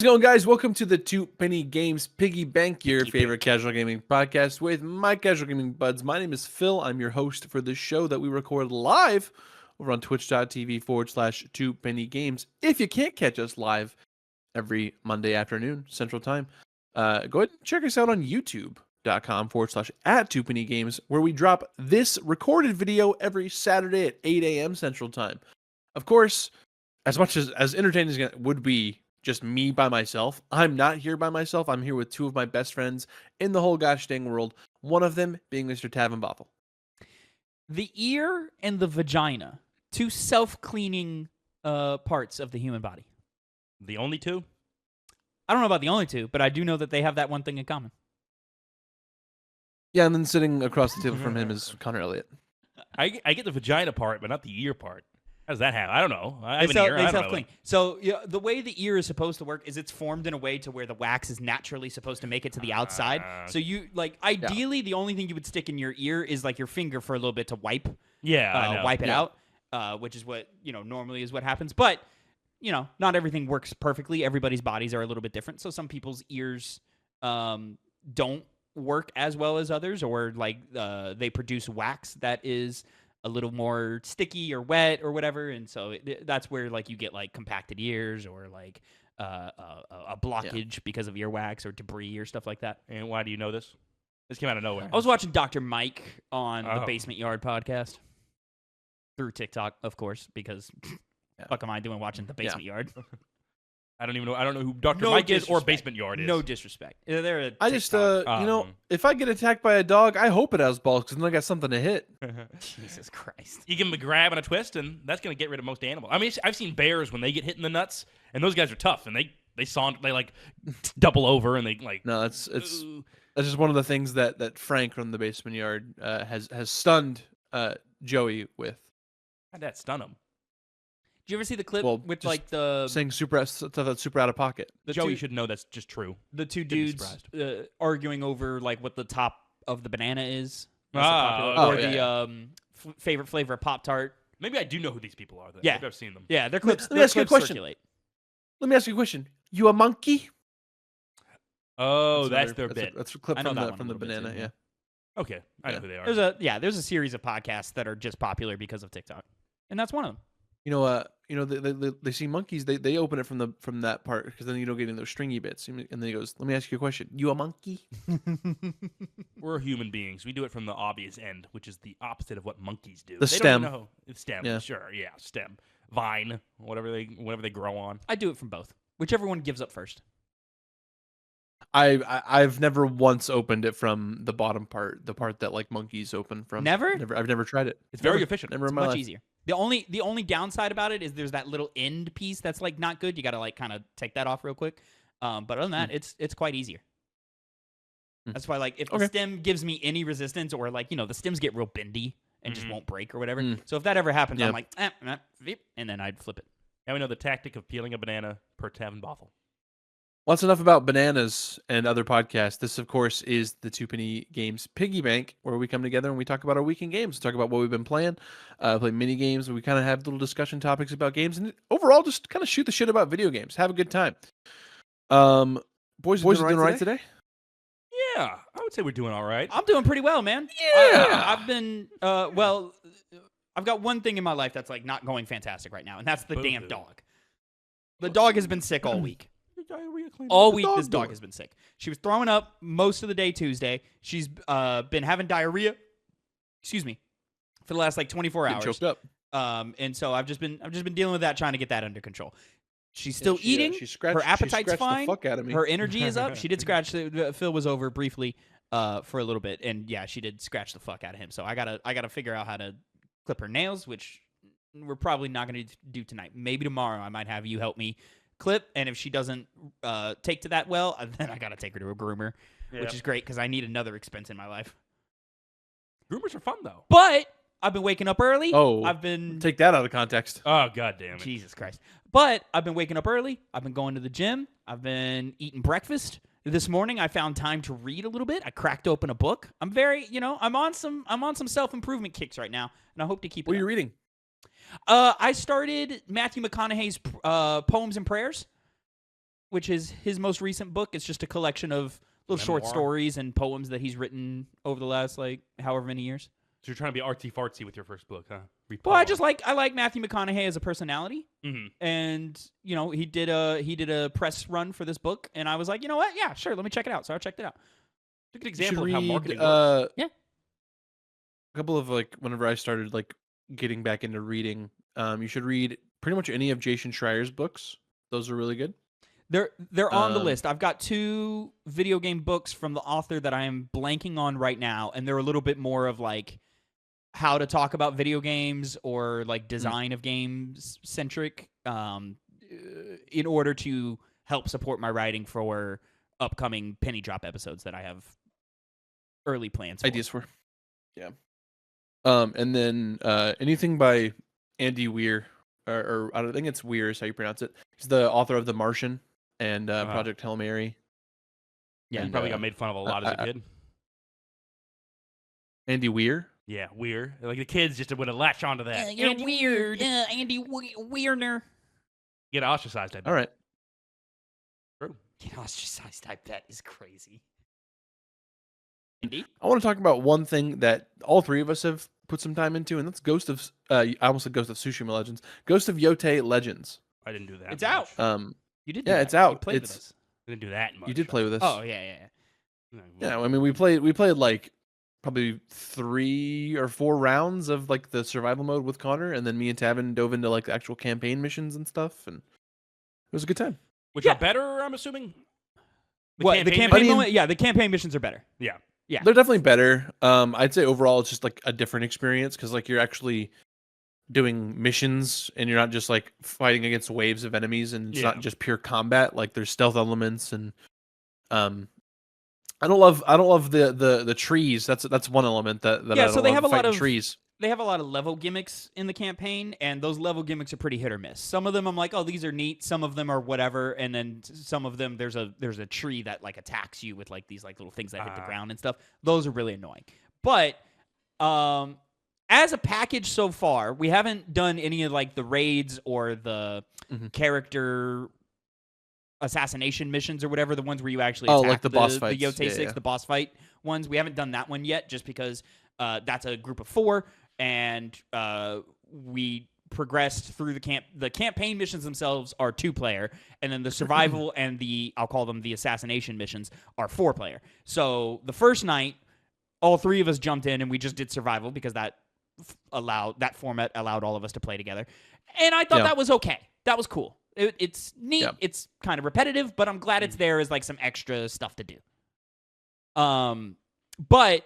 How's it going, guys? Welcome to the TwoPennyGames Piggy Bank, your favorite casual gaming podcast with my casual gaming buds. My name is Phil. I'm your host for this show that we record live over on twitch.tv/2pennygames. If you can't catch us live every Monday afternoon, Central Time, go ahead and check us out on youtube.com/@2pennygames, where we drop this recorded video every Saturday at 8 a.m. Central Time. Of course, as much as entertaining as it would be just me by myself, I'm not here by myself. I'm here with two of my best friends in the whole gosh dang world. One of them being Mr. Tavin Bothel. The ear and the vagina, two self-cleaning parts of the human body. The only two? I don't know about the only two, but I do know that they have that one thing in common. Yeah, and then sitting across the table from him is Connor Elliott. I get the vagina part, but not the ear part. How does that happen? I don't know. I have They an ear. I don't self-clean. know. So the way the ear is supposed to work is it's formed in a way to where the wax is naturally supposed to make it to the outside. So you ideally the only thing you would stick in your ear is like your finger for a little bit to wipe. Wipe it out, which is what normally is what happens. But not everything works perfectly. Everybody's bodies are a little bit different. So some people's ears don't work as well as others, or they produce wax that is a little more sticky or wet or whatever, and so that's where you get compacted ears or a blockage because of earwax or debris or stuff like that. And why do you know this? This came out of nowhere. I was watching Dr. Mike on the Basement Yard podcast through TikTok, of course, because fuck am I doing watching the Basement Yard? I don't even know. I don't know who Dr. Mike is or Basement Yard is. No disrespect. They're I just, if I get attacked by a dog, I hope it has balls because then I got something to hit. Jesus Christ. You give them a grab and a twist, and that's going to get rid of most animals. I mean, I've seen bears when they get hit in the nuts, and those guys are tough, and they double over, and they No, that's just one of the things that Frank from the Basement Yard has stunned Joey with. How'd that stun him? Did you ever see the clip with saying stuff that's super out of pocket? Joey should know that's just true. The two dudes arguing over what the top of the banana is, favorite flavor of Pop-Tart. Maybe I do know who these people are. Then. Yeah, maybe I've seen them. Yeah, their clips. Let me ask you a question. Circulate. Let me ask you a question. You a monkey? Oh, that's their bit. That's a clip from the banana. Yeah. Okay, I know who they are. There's a series of podcasts that are just popular because of TikTok, and that's one of them. They see monkeys. They open it from that part because then you don't get in those stringy bits. And then he goes, "Let me ask you a question. You a monkey?" We're human beings. We do it from the obvious end, which is the opposite of what monkeys do. The stem. Don't know. It's stem. Yeah. Sure. Yeah. Stem. Vine. Whatever they grow on. I do it from both. Whichever one gives up first. I've never once opened it from the bottom part, the part that monkeys open from. Never. I've never tried it. It's very efficient. It's much easier. The only downside about it is there's that little end piece that's not good. You got to kind of take that off real quick. But other than that, it's quite easier. That's why if the stem gives me any resistance or the stems get real bendy and just won't break or whatever. So if that ever happens, I'm like, and then I'd flip it. Now we know the tactic of peeling a banana per Tavin Bothel. Well, that's enough about bananas and other podcasts. This, of course, is the TwoPennyGames Piggy Bank, where we come together and we talk about our weekend games, talk about what we've been playing, play mini games. We kind of have little discussion topics about games, and overall, just kind of shoot the shit about video games. Have a good time. Boys, are doing all right today? Yeah, I would say we're doing all right. I'm doing pretty well, man. Yeah, I've been I've got one thing in my life that's not going fantastic right now, and that's the damn dog. The dog has been sick all week. All week, this dog has been sick. She was throwing up most of the day Tuesday. She's been having diarrhea. Excuse me, for the last 24 hours. Choked up. And so I've just been dealing with that, trying to get that under control. She's still eating. Her appetite's fine. The fuck out of me. Her energy is up. She did scratch. Phil was over briefly for a little bit, and yeah, she did scratch the fuck out of him. So I gotta figure out how to clip her nails, which we're probably not gonna do tonight. Maybe tomorrow I might have you help me clip, and if she doesn't take to that well, then I gotta take her to a groomer, which is great because I need another expense in my life. Groomers are fun though. But I've been waking up early. I've been take that out of context. Oh, god damn it. Jesus Christ. But I've been waking up early. I've been going to the gym. I've been eating breakfast. This morning I found time to read a little bit. I cracked open a book. I'm very, I'm on some self-improvement kicks right now, and I hope to keep it. What are you reading? I started Matthew McConaughey's Poems and Prayers. which is his most recent book. It's just a collection of little short stories and poems that he's written over the last like however many years. So you're trying to be artsy fartsy with your first book, huh? Well, I like Matthew McConaughey as a personality, and he did a press run for this book, and I was like, you know what? Yeah, sure, let me check it out. So I checked it out. It's a good example of read, how marketing works. Yeah. A couple of like whenever I started like getting back into reading, you should read pretty much any of Jason Schreier's books. Those are really good. They're on the list. I've got 2 video game books from the author that I am blanking on right now, and they're a little bit more of like how to talk about video games or like design of games centric in order to help support my writing for upcoming penny drop episodes that I have early plans for. Ideas for. Yeah. And then anything by Andy Weir, or I don't think it's Weir is how you pronounce it. He's the author of The Martian and Project Hail Mary. Yeah, he probably got made fun of a lot as a kid. Andy Weir? Yeah, weird. Like the kids just would have latched onto that. You're Andy weird. Yeah, Andy Weirner. Get ostracized, I bet. All right. True. Get ostracized, I bet, is crazy. I want to talk about one thing that all 3 of us have put some time into, and that's Ghost of I almost said Ghost of Tsushima Legends. Ghost of Yotei Legends. I didn't do that. It's much. out. You did. It's out. You played with us. I didn't do that much. You did play with us. Oh yeah. Yeah, I mean we played like probably 3 or 4 rounds of like the survival mode with Connor, and then me and Tavin dove into like the actual campaign missions and stuff, and it was a good time. Which are better, I'm assuming. The campaign missions are better. Yeah. Yeah, they're definitely better. I'd say overall it's just like a different experience because like you're actually doing missions and you're not just like fighting against waves of enemies, and it's not just pure combat. Like there's stealth elements, and I don't love the trees. That's one element that I don't so they love, have a lot of trees. They have a lot of level gimmicks in the campaign, and those level gimmicks are pretty hit or miss. Some of them I'm like, oh, these are neat. Some of them are whatever, and then some of them there's a tree that like attacks you with like these like little things that hit the ground and stuff. Those are really annoying. But as a package so far, we haven't done any of like the raids or the character assassination missions or whatever, the ones where you actually attack like the boss fights. The Yotei 6, the boss fight ones. We haven't done that one yet just because that's a group of 4, and we progressed through the camp. The campaign missions themselves are 2-player, and then the survival and I'll call them the assassination missions are 4-player. So the first night, all 3 of us jumped in and we just did survival because that format allowed all of us to play together. And I thought that was okay. That was cool. It's neat. Yeah. It's kind of repetitive, but I'm glad it's there as like some extra stuff to do. But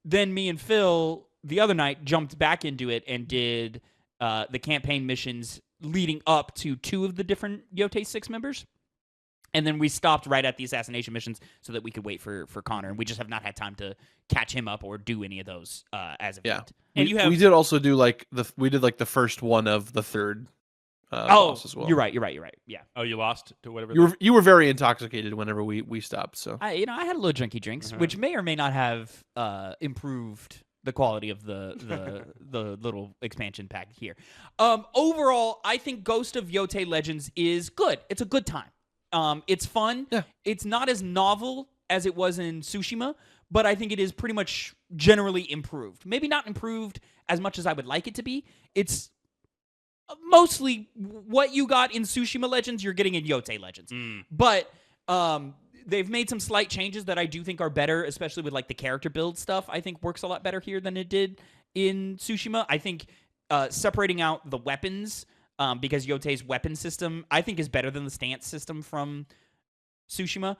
then me and Phil the other night jumped back into it and did the campaign missions leading up to 2 of the different Yotei 6 members. And then we stopped right at the assassination missions so that we could wait for Connor. And we just have not had time to catch him up or do any of those as of yet. And we did also do like the first one of the 3rd boss as well. You're right. Yeah. Oh, you lost to whatever. You were very intoxicated whenever we stopped. So I had a little junky drinks, which may or may not have improved the quality of the little expansion pack here. Overall, I think Ghost of Yotei Legends is good. It's a good time. It's fun. Yeah. It's not as novel as it was in Tsushima, but I think it is pretty much generally improved. Maybe not improved as much as I would like it to be. It's mostly what you got in Tsushima Legends, you're getting in Yotei Legends. But they've made some slight changes that I do think are better, especially with like the character build stuff. I think works a lot better here than it did in Tsushima. I think separating out the weapons, because Yotei's weapon system, I think, is better than the stance system from Tsushima.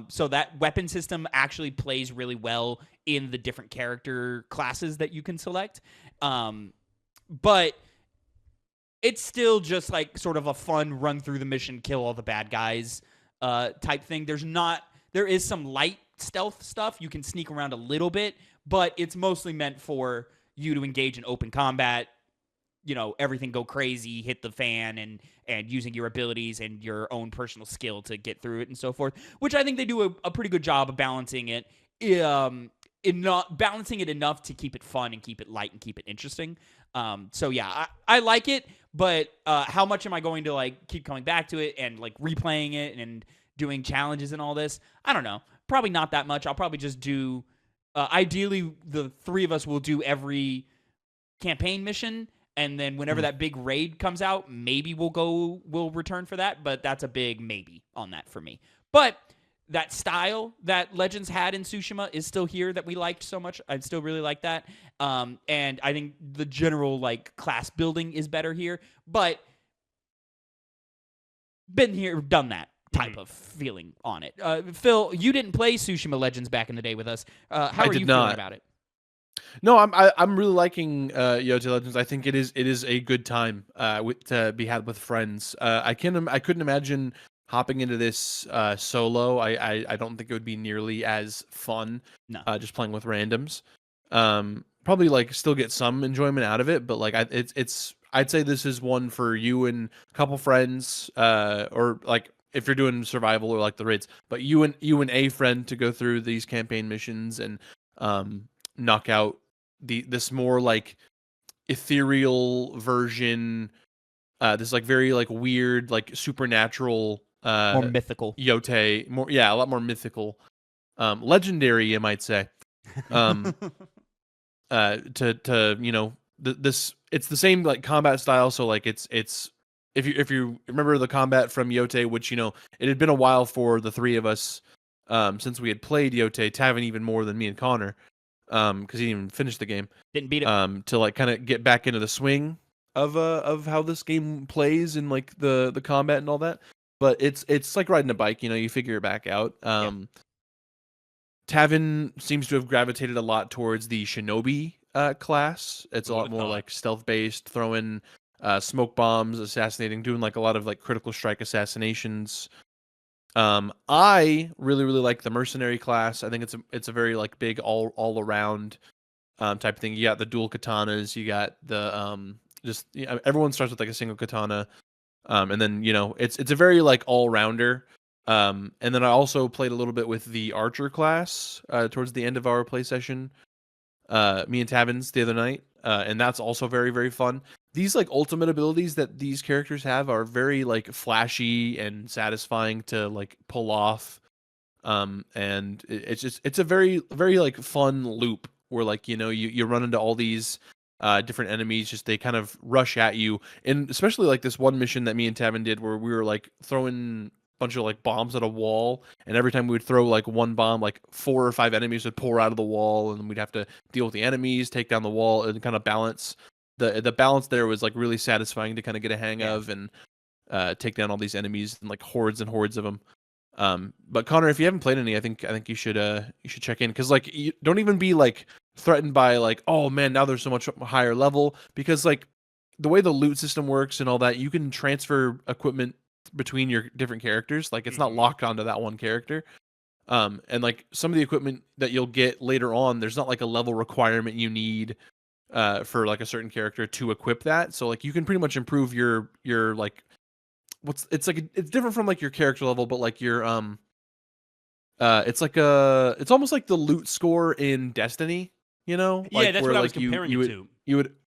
So that weapon system actually plays really well in the different character classes that you can select. But it's still just like sort of a fun run through the mission, kill all the bad guys type thing. There is some light stealth stuff. You can sneak around a little bit, but it's mostly meant for you to engage in open combat, everything go crazy, hit the fan, and using your abilities and your own personal skill to get through it and so forth, which I think they do a pretty good job of balancing it, balancing it enough to keep it fun and keep it light and keep it interesting. So yeah, I like it, But how much am I going to like keep coming back to it and like replaying it and doing challenges and all this? I don't know. Probably not that much. I'll probably just do. Ideally, the three of us will do every campaign mission, and then whenever that big raid comes out, maybe we'll return for that. But that's a big maybe on that for me. But that style that Legends had in Tsushima is still here that we liked so much. I still really like that. And I think the general like class building is better here. But been here, done that type of feeling on it. Phil, you didn't play Tsushima Legends back in the day with us. How are you feeling about it? No, I'm really liking Yote Legends. I think it is a good time to be had with friends. I couldn't imagine hopping into this solo. I don't think it would be nearly as fun. No. Just playing with randoms. Probably like still get some enjoyment out of it, but like I'd say this is one for you and a couple friends, or like if you're doing survival or like the raids, but you and a friend to go through these campaign missions and knock out this more like ethereal version, this like very like weird like supernatural More mythical. Yote, a lot more mythical, legendary you might say. To this it's the same like combat style, so like it's if you remember the combat from Yote, which it had been a while for the three of us since we had played Yote, Tavin even more than me and Connor, because he didn't even finish the game. Didn't beat it. To like kind of get back into the swing of how this game plays and like the combat and all that. But it's like riding a bike, you figure it back out. Tavin seems to have gravitated a lot towards the shinobi class. It's a lot more like stealth based, throwing smoke bombs, doing like a lot of like critical strike assassinations. I really like the mercenary class. I think it's a very like big all around type of thing. You got the dual katanas, you got the everyone starts with like a single katana. And then it's a very like all rounder. And then I also played a little bit with the archer class towards the end of our play session. Me and Tavin's the other night, and that's also very, very fun. These like ultimate abilities that these characters have are very like flashy and satisfying to like pull off. And it's a very, very like fun loop where like you run into all these different enemies, just they kind of rush at you, and especially like this one mission that me and Tavin did where we were like throwing bunch of like bombs at a wall, and every time we would throw like one bomb, like 4 or 5 enemies would pour out of the wall, and we'd have to deal with the enemies, take down the wall, and kind of balance. The balance there was like really satisfying to kind of get a hang of, and take down all these enemies and like hordes and hordes of them. But Connor, if you haven't played any, I think you should check in, because like you don't even be like threatened by like, oh man, now there's so much higher level, because like the way the loot system works and all that, you can transfer equipment between your different characters. Like it's not locked onto that one character. And like some of the equipment that you'll get later on, there's not like a level requirement you need for like a certain character to equip that. So like you can pretty much improve your like it's different from like your character level, but like your it's almost like the loot score in Destiny, like yeah, that's where, what I like, was comparing it to.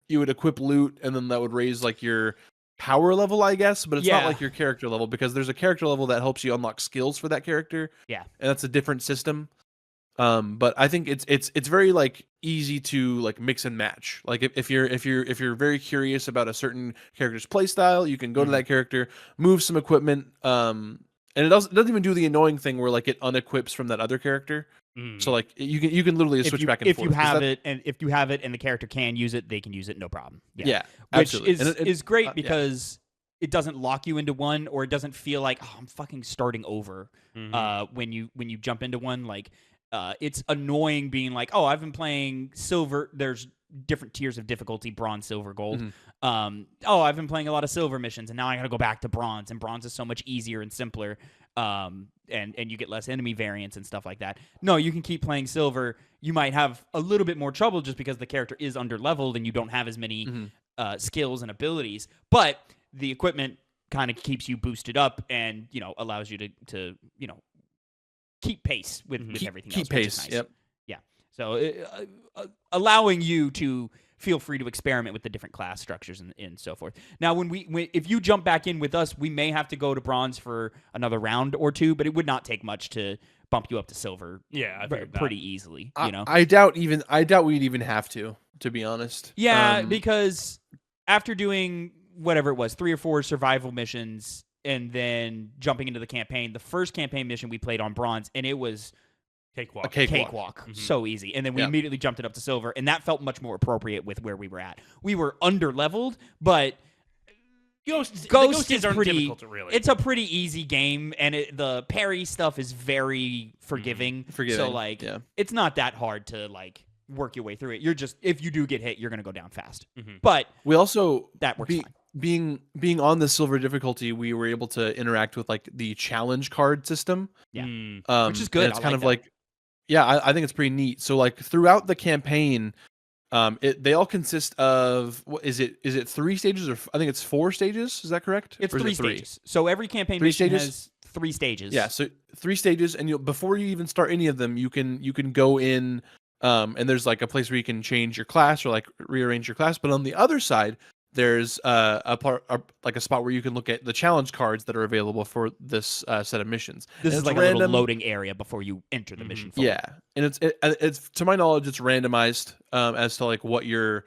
You would equip loot, and then that would raise like your power level, I guess, but it's not like your character level, because there's a character level that helps you unlock skills for that character. Yeah. And that's a different system. But I think it's very like easy to like mix and match. Like if you're very curious about a certain character's play style, you can go to that character, move some equipment, and it doesn't even do the annoying thing where like it unequips from that other character. So like you can literally switch back and forth. If you have it and the character can use it, they can use it, no problem. Yeah, which absolutely. is great because it doesn't lock you into one, or it doesn't feel like, oh, I'm fucking starting over when you jump into one. Like it's annoying being like, oh, I've been playing silver. There's different tiers of difficulty: bronze, silver, gold. Oh, I've been playing a lot of silver missions, and now I got to go back to bronze, and bronze is so much easier and simpler. And you get less enemy variance and stuff like that. No, you can keep playing silver. You might have a little bit more trouble just because the character is under leveled and you don't have as many skills and abilities. But the equipment kind of keeps you boosted up and allows you to keep pace with everything else. Keep pace. Nice. Yep. Yeah. So allowing you to feel free to experiment with the different class structures and so forth. Now, if you jump back in with us, we may have to go to bronze for another round or two, but it would not take much to bump you up to silver. Yeah, I figured pretty that. easily. I doubt we'd even have to be honest. Yeah, because after doing whatever it was, 3 or 4 survival missions, and then jumping into the campaign, the first campaign mission we played on bronze, and it was Cakewalk. Cakewalk. So easy. And then we immediately jumped it up to silver, and that felt much more appropriate with where we were at. We were under-leveled, but Ghost is aren't pretty difficult to really. It's a pretty easy game, and the parry stuff is very forgiving. So, it's not that hard to, work your way through it. You're just, if you do get hit, you're going to go down fast. But we also, that works fine. Being on the silver difficulty, we were able to interact with the challenge card system. Yeah. Which is good. It's kind of I think it's pretty neat. So throughout the campaign, they all consist of, is it 3 stages, or I think it's 4 stages? Is that correct? It's 3 stages. So every campaign mission has 3 stages. Yeah. So 3 stages, and before you even start any of them, you can go in, and there's a place where you can change your class or rearrange your class. But on the other side, there's a spot where you can look at the challenge cards that are available for this set of missions. This is a little loading area before you enter the mission. Yeah, and it's to my knowledge, it's randomized as to what your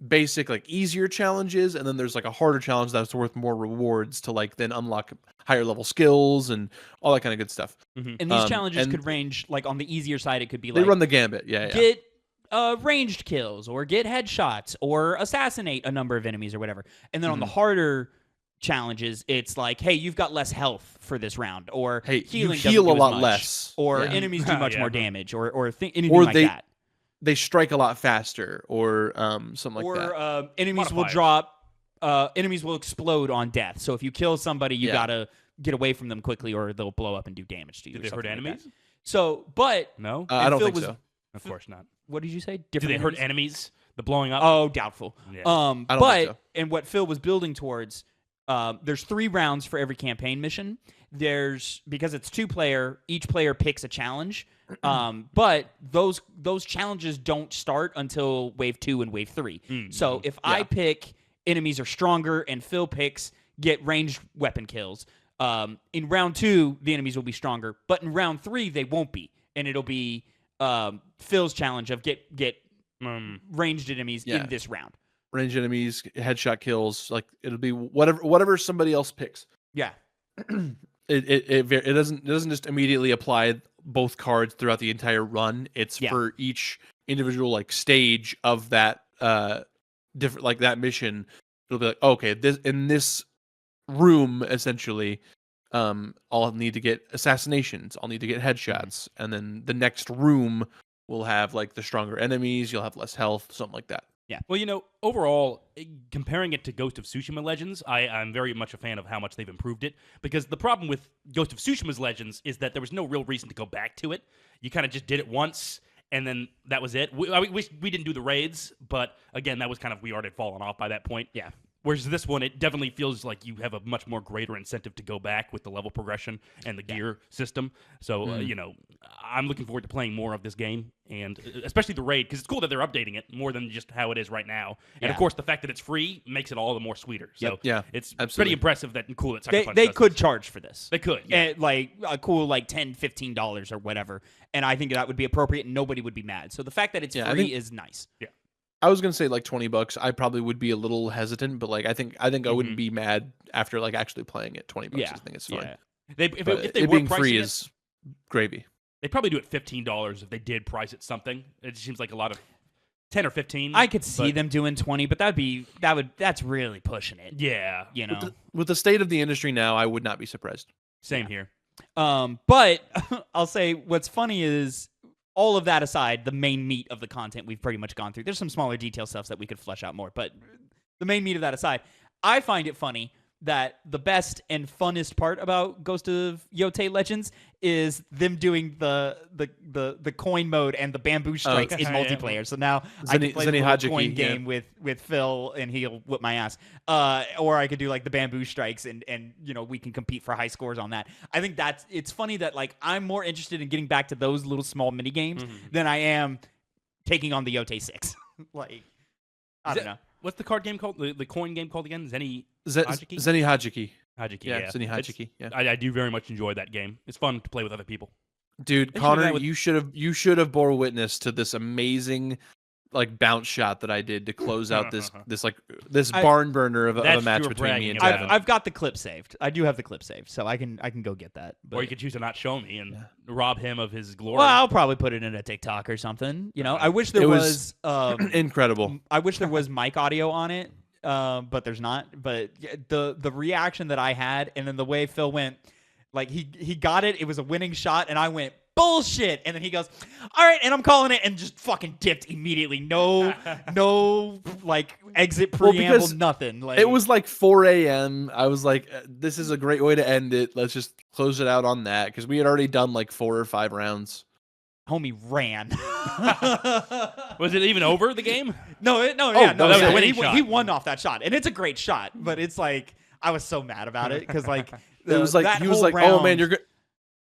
basic easier challenges, and then there's a harder challenge that's worth more rewards to then unlock higher level skills and all that kind of good stuff. And these challenges could range on the easier side. It could be they run the gambit. Get ranged kills, or get headshots, or assassinate a number of enemies, or whatever. And then on the harder challenges, it's hey, you've got less health for this round, or hey, healing you heal a lot much, less, or enemies do much more damage, or anything like that. They strike a lot faster, or something like that. Or enemies will drop. Enemies will explode on death. So if you kill somebody, you gotta get away from them quickly, or they'll blow up and do damage to you. Do they hurt enemies? So, but no, I don't think so. Of course not. What did you say? Do they hurt enemies? The blowing up? Oh, doubtful. Yeah. I don't think so. And what Phil was building towards, there's 3 rounds for every campaign mission. Because it's 2-player, each player picks a challenge. But those challenges don't start until wave 2 and wave 3. So if I pick enemies are stronger, and Phil picks get ranged weapon kills, in round 2 the enemies will be stronger, but in round 3 they won't be, and it'll be Phil's challenge of get ranged enemies in this round. Ranged enemies, headshot kills, it'll be whatever somebody else picks. Yeah. It doesn't just immediately apply both cards throughout the entire run. It's for each individual stage of that different that mission. It'll be okay, this in this room essentially, I'll need to get assassinations, I'll need to get headshots, and then the next room will have the stronger enemies, you'll have less health, something like that. Yeah. Well, overall, comparing it to Ghost of Tsushima Legends, I'm very much a fan of how much they've improved it. Because the problem with Ghost of Tsushima's Legends is that there was no real reason to go back to it. You kind of just did it once, and then that was it. We didn't do the raids, but again, that was we already had fallen off by that point. Yeah. Whereas this one, it definitely feels like you have a much more greater incentive to go back with the level progression and the gear system. So, I'm looking forward to playing more of this game, and especially the raid, because it's cool that they're updating it more than just how it is right now. And of course, the fact that it's free makes it all the more sweeter. So it's pretty impressive and cool that Sucker Punch they does could this. charge for this. They could. Yeah. A cool $10, $15 or whatever. And I think that would be appropriate, and nobody would be mad. So the fact that it's free is nice. Yeah. I was gonna say $20. I probably would be a little hesitant, but I think I wouldn't be mad after actually playing it. $20. Yeah. I think it's fine. Yeah. If they it were being free pricing is gravy. They'd probably do it $15 if they did price it something. It seems like a lot of 10 or 15. I could see them doing 20, but that's really pushing it. Yeah. With the state of the industry now, I would not be surprised. Same here. But I'll say what's funny is, all of that aside, the main meat of the content we've pretty much gone through. There's some smaller detail stuff that we could flesh out more, but the main meat of that aside, I find it funny that the best and funnest part about Ghost of Yotei Legends is them doing the coin mode and the bamboo strikes in multiplayer. So now I can play the coin game with Phil, and he'll whip my ass. Or I could do the bamboo strikes, and we can compete for high scores on that. I think it's funny that I'm more interested in getting back to those little small mini games than I am taking on the Yotei 6. Like, I don't know. What's the card game called? The coin game called again? Hajiki? Zenny Hajiki. Hajiki, Yeah, Zenny Hajiki. Yeah. I do very much enjoy that game. It's fun to play with other people. Dude, Connor, you should have bore witness to this amazing like bounce shot that I did to close out this barn burner of a match between me and Tavin. I've got the clip saved. I do have the clip saved, so I can go get that. But... Or you could choose to not show me and rob him of his glory. Well, I'll probably put it in a TikTok or something. You know, I wish there was incredible. I wish there was mic audio on it, but there's not. But the reaction that I had, and then the way Phil went, like he got it. It was a winning shot, and I went, bullshit. And then he goes, all right, and I'm calling it, and just fucking dipped immediately. No like exit preamble, nothing. Like, it was like 4 a.m. I was like, this is a great way to end it. Let's just close it out on that, because we had already done like 4 or 5 rounds. Homie ran. Was it even over the game? No, that was a winning shot. He won off that shot, and it's a great shot. But it's like, I was so mad about it, because like it was like he was like, oh man, you're good.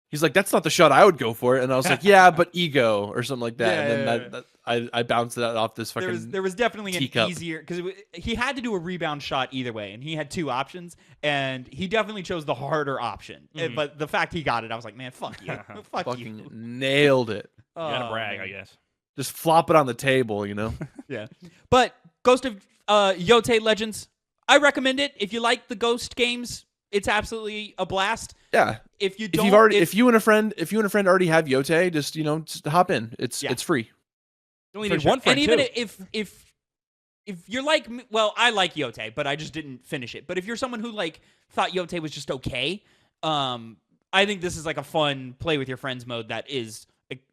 He's like, that's not the shot I would go for it. And I was like, yeah, but ego or something like that. Yeah, and then I bounced that off this fucking There was definitely teacup. an easier, because he had to do a rebound shot either way, and he had 2 options, and he definitely chose the harder option. But the fact he got it, I was like, man, fuck you. Fuck fucking you. nailed it. You gotta brag, I guess. Just flop it on the table, you know? Yeah. But Ghost of Yotei Legends, I recommend it. If you like the Ghost games, it's absolutely a blast. Yeah. If you don't, if you and a friend already have Yotei, just hop in. It's free. You only need one friend. And even if you're like me, well, I like Yotei, but I just didn't finish it. But if you're someone who like thought Yotei was just okay, I think this is like a fun play with your friends mode that is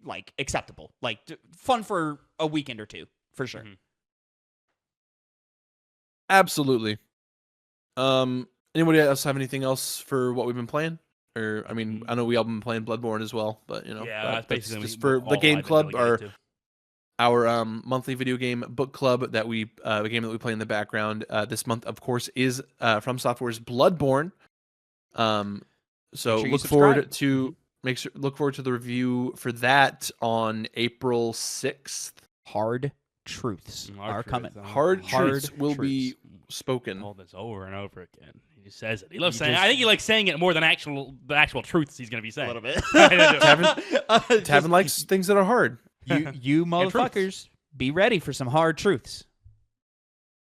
like acceptable, like fun for a weekend or 2 for sure. Absolutely. Anybody else have anything else for what we've been playing? Or, I mean, I know we all been playing Bloodborne as well, but, you know. Yeah, that's basically just for the game club, our monthly video game book club that the game that we play in the background this month, of course, is From Software's Bloodborne. So look forward to the review for that on April 6th. Hard truths are coming. Hard truths will be spoken. All this over and over again. He says it. He loves saying. I think he likes saying it more than the actual truths he's going to be saying. A little bit. Tavin likes things that are hard. You motherfuckers, be ready for some hard truths.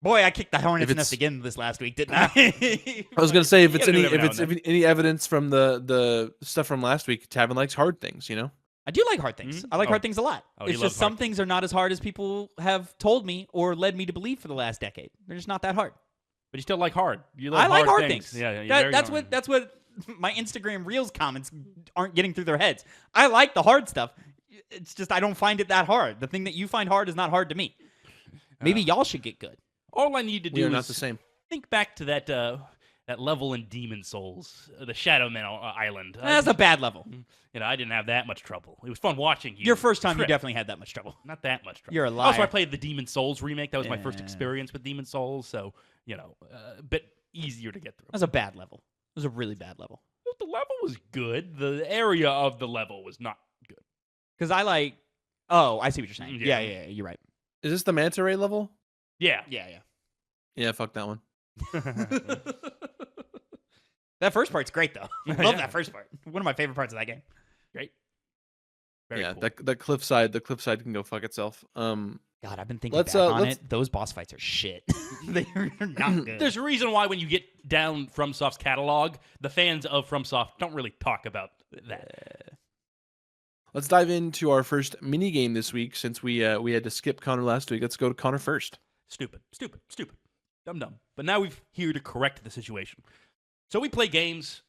Boy, I kicked the hornet's nest again this last week, didn't I? I was going to say, if it's any evidence from the stuff from last week, Tavin likes hard things, you know? I do like hard things. I like hard things a lot. It's just some things are not as hard as people have told me or led me to believe for the last decade. They're just not that hard. But you still like hard. I like hard things. Yeah, that's what my Instagram Reels comments aren't getting through their heads. I like the hard stuff. It's just I don't find it that hard. The thing that you find hard is not hard to me. Maybe y'all should get good. All I need to do is not the same. Think back to that level in Demon Souls, the Shadowman Island. That's a bad level. You know, I didn't have that much trouble. It was fun watching you. Your first time, you definitely had that much trouble. Not that much trouble. You're a liar. Also, I played the Demon Souls remake. That was my first experience with Demon Souls, so, you know, a bit easier to get through. That was a bad level. It was a really bad level. Well, the level was good. The area of the level was not good. Because I like... Oh, I see what you're saying. Yeah, you're right. Is this the Manta Ray level? Yeah. Yeah, fuck that one. That first part's great, though. I love that first part. One of my favorite parts of that game. Great. Very cool. the cliffside can go fuck itself. God, I've been thinking back on it. Those boss fights are shit. They're not good. There's a reason why when you get down FromSoft's catalog, the fans of FromSoft don't really talk about that. Let's dive into our first mini game this week. Since we had to skip Connor last week, let's go to Connor first. Stupid. Dumb. But now we're here to correct the situation. So we play games,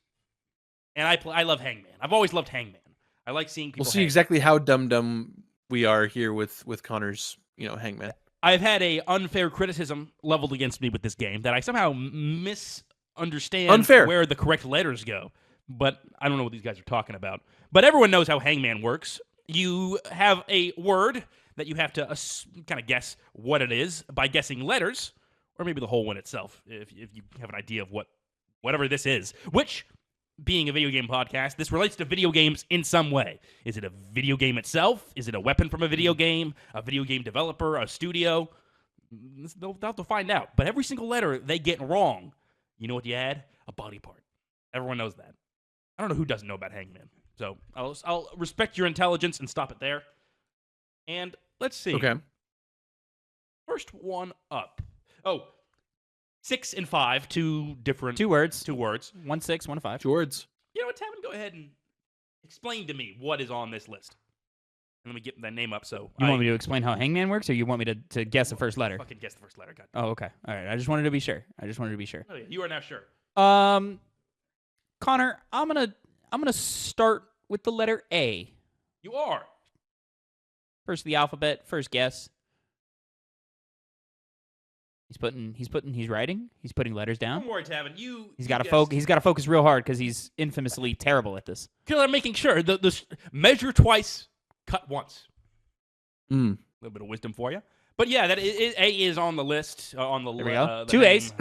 and I love Hangman. I've always loved Hangman. I like seeing people. We'll see exactly how dumb we are here with Connor's, Hangman. I've had a unfair criticism leveled against me with this game that I somehow misunderstand where the correct letters go. But I don't know what these guys are talking about. But everyone knows how Hangman works. You have a word that you have to kind of guess what it is by guessing letters, or maybe the whole one itself, if you have an idea of whatever this is, which being a video game podcast, this relates to video games in some way. Is it a video game itself? Is it a weapon from a video game developer, a studio? They'll have to find out. But every single letter they get wrong, you know what you add? A body part. Everyone knows that. I don't know who doesn't know about Hangman. So I'll respect your intelligence and stop it there. And let's see. Okay. First one up. Oh, 6 and 5, two different... 2 words. 2 words. 1 6, 1 5. 2 words. You know what, Tavin? Go ahead and explain to me what is on this list. And let me get that name up so... You want me to explain how Hangman works, or you want me to guess the first letter? Fucking guess the first letter. God. Oh, okay. All right. I just wanted to be sure. Oh, yeah. You are now sure. Connor, I'm gonna start with the letter A. You are. First of the alphabet, first guess. He's writing. He's putting letters down. Don't worry, Tavin. He's got to focus. He's got to focus real hard because he's infamously terrible at this. Because I'm making sure the measure twice, cut once. A little bit of wisdom for you. But yeah, A is on the list. On the there we go. The 2 A's.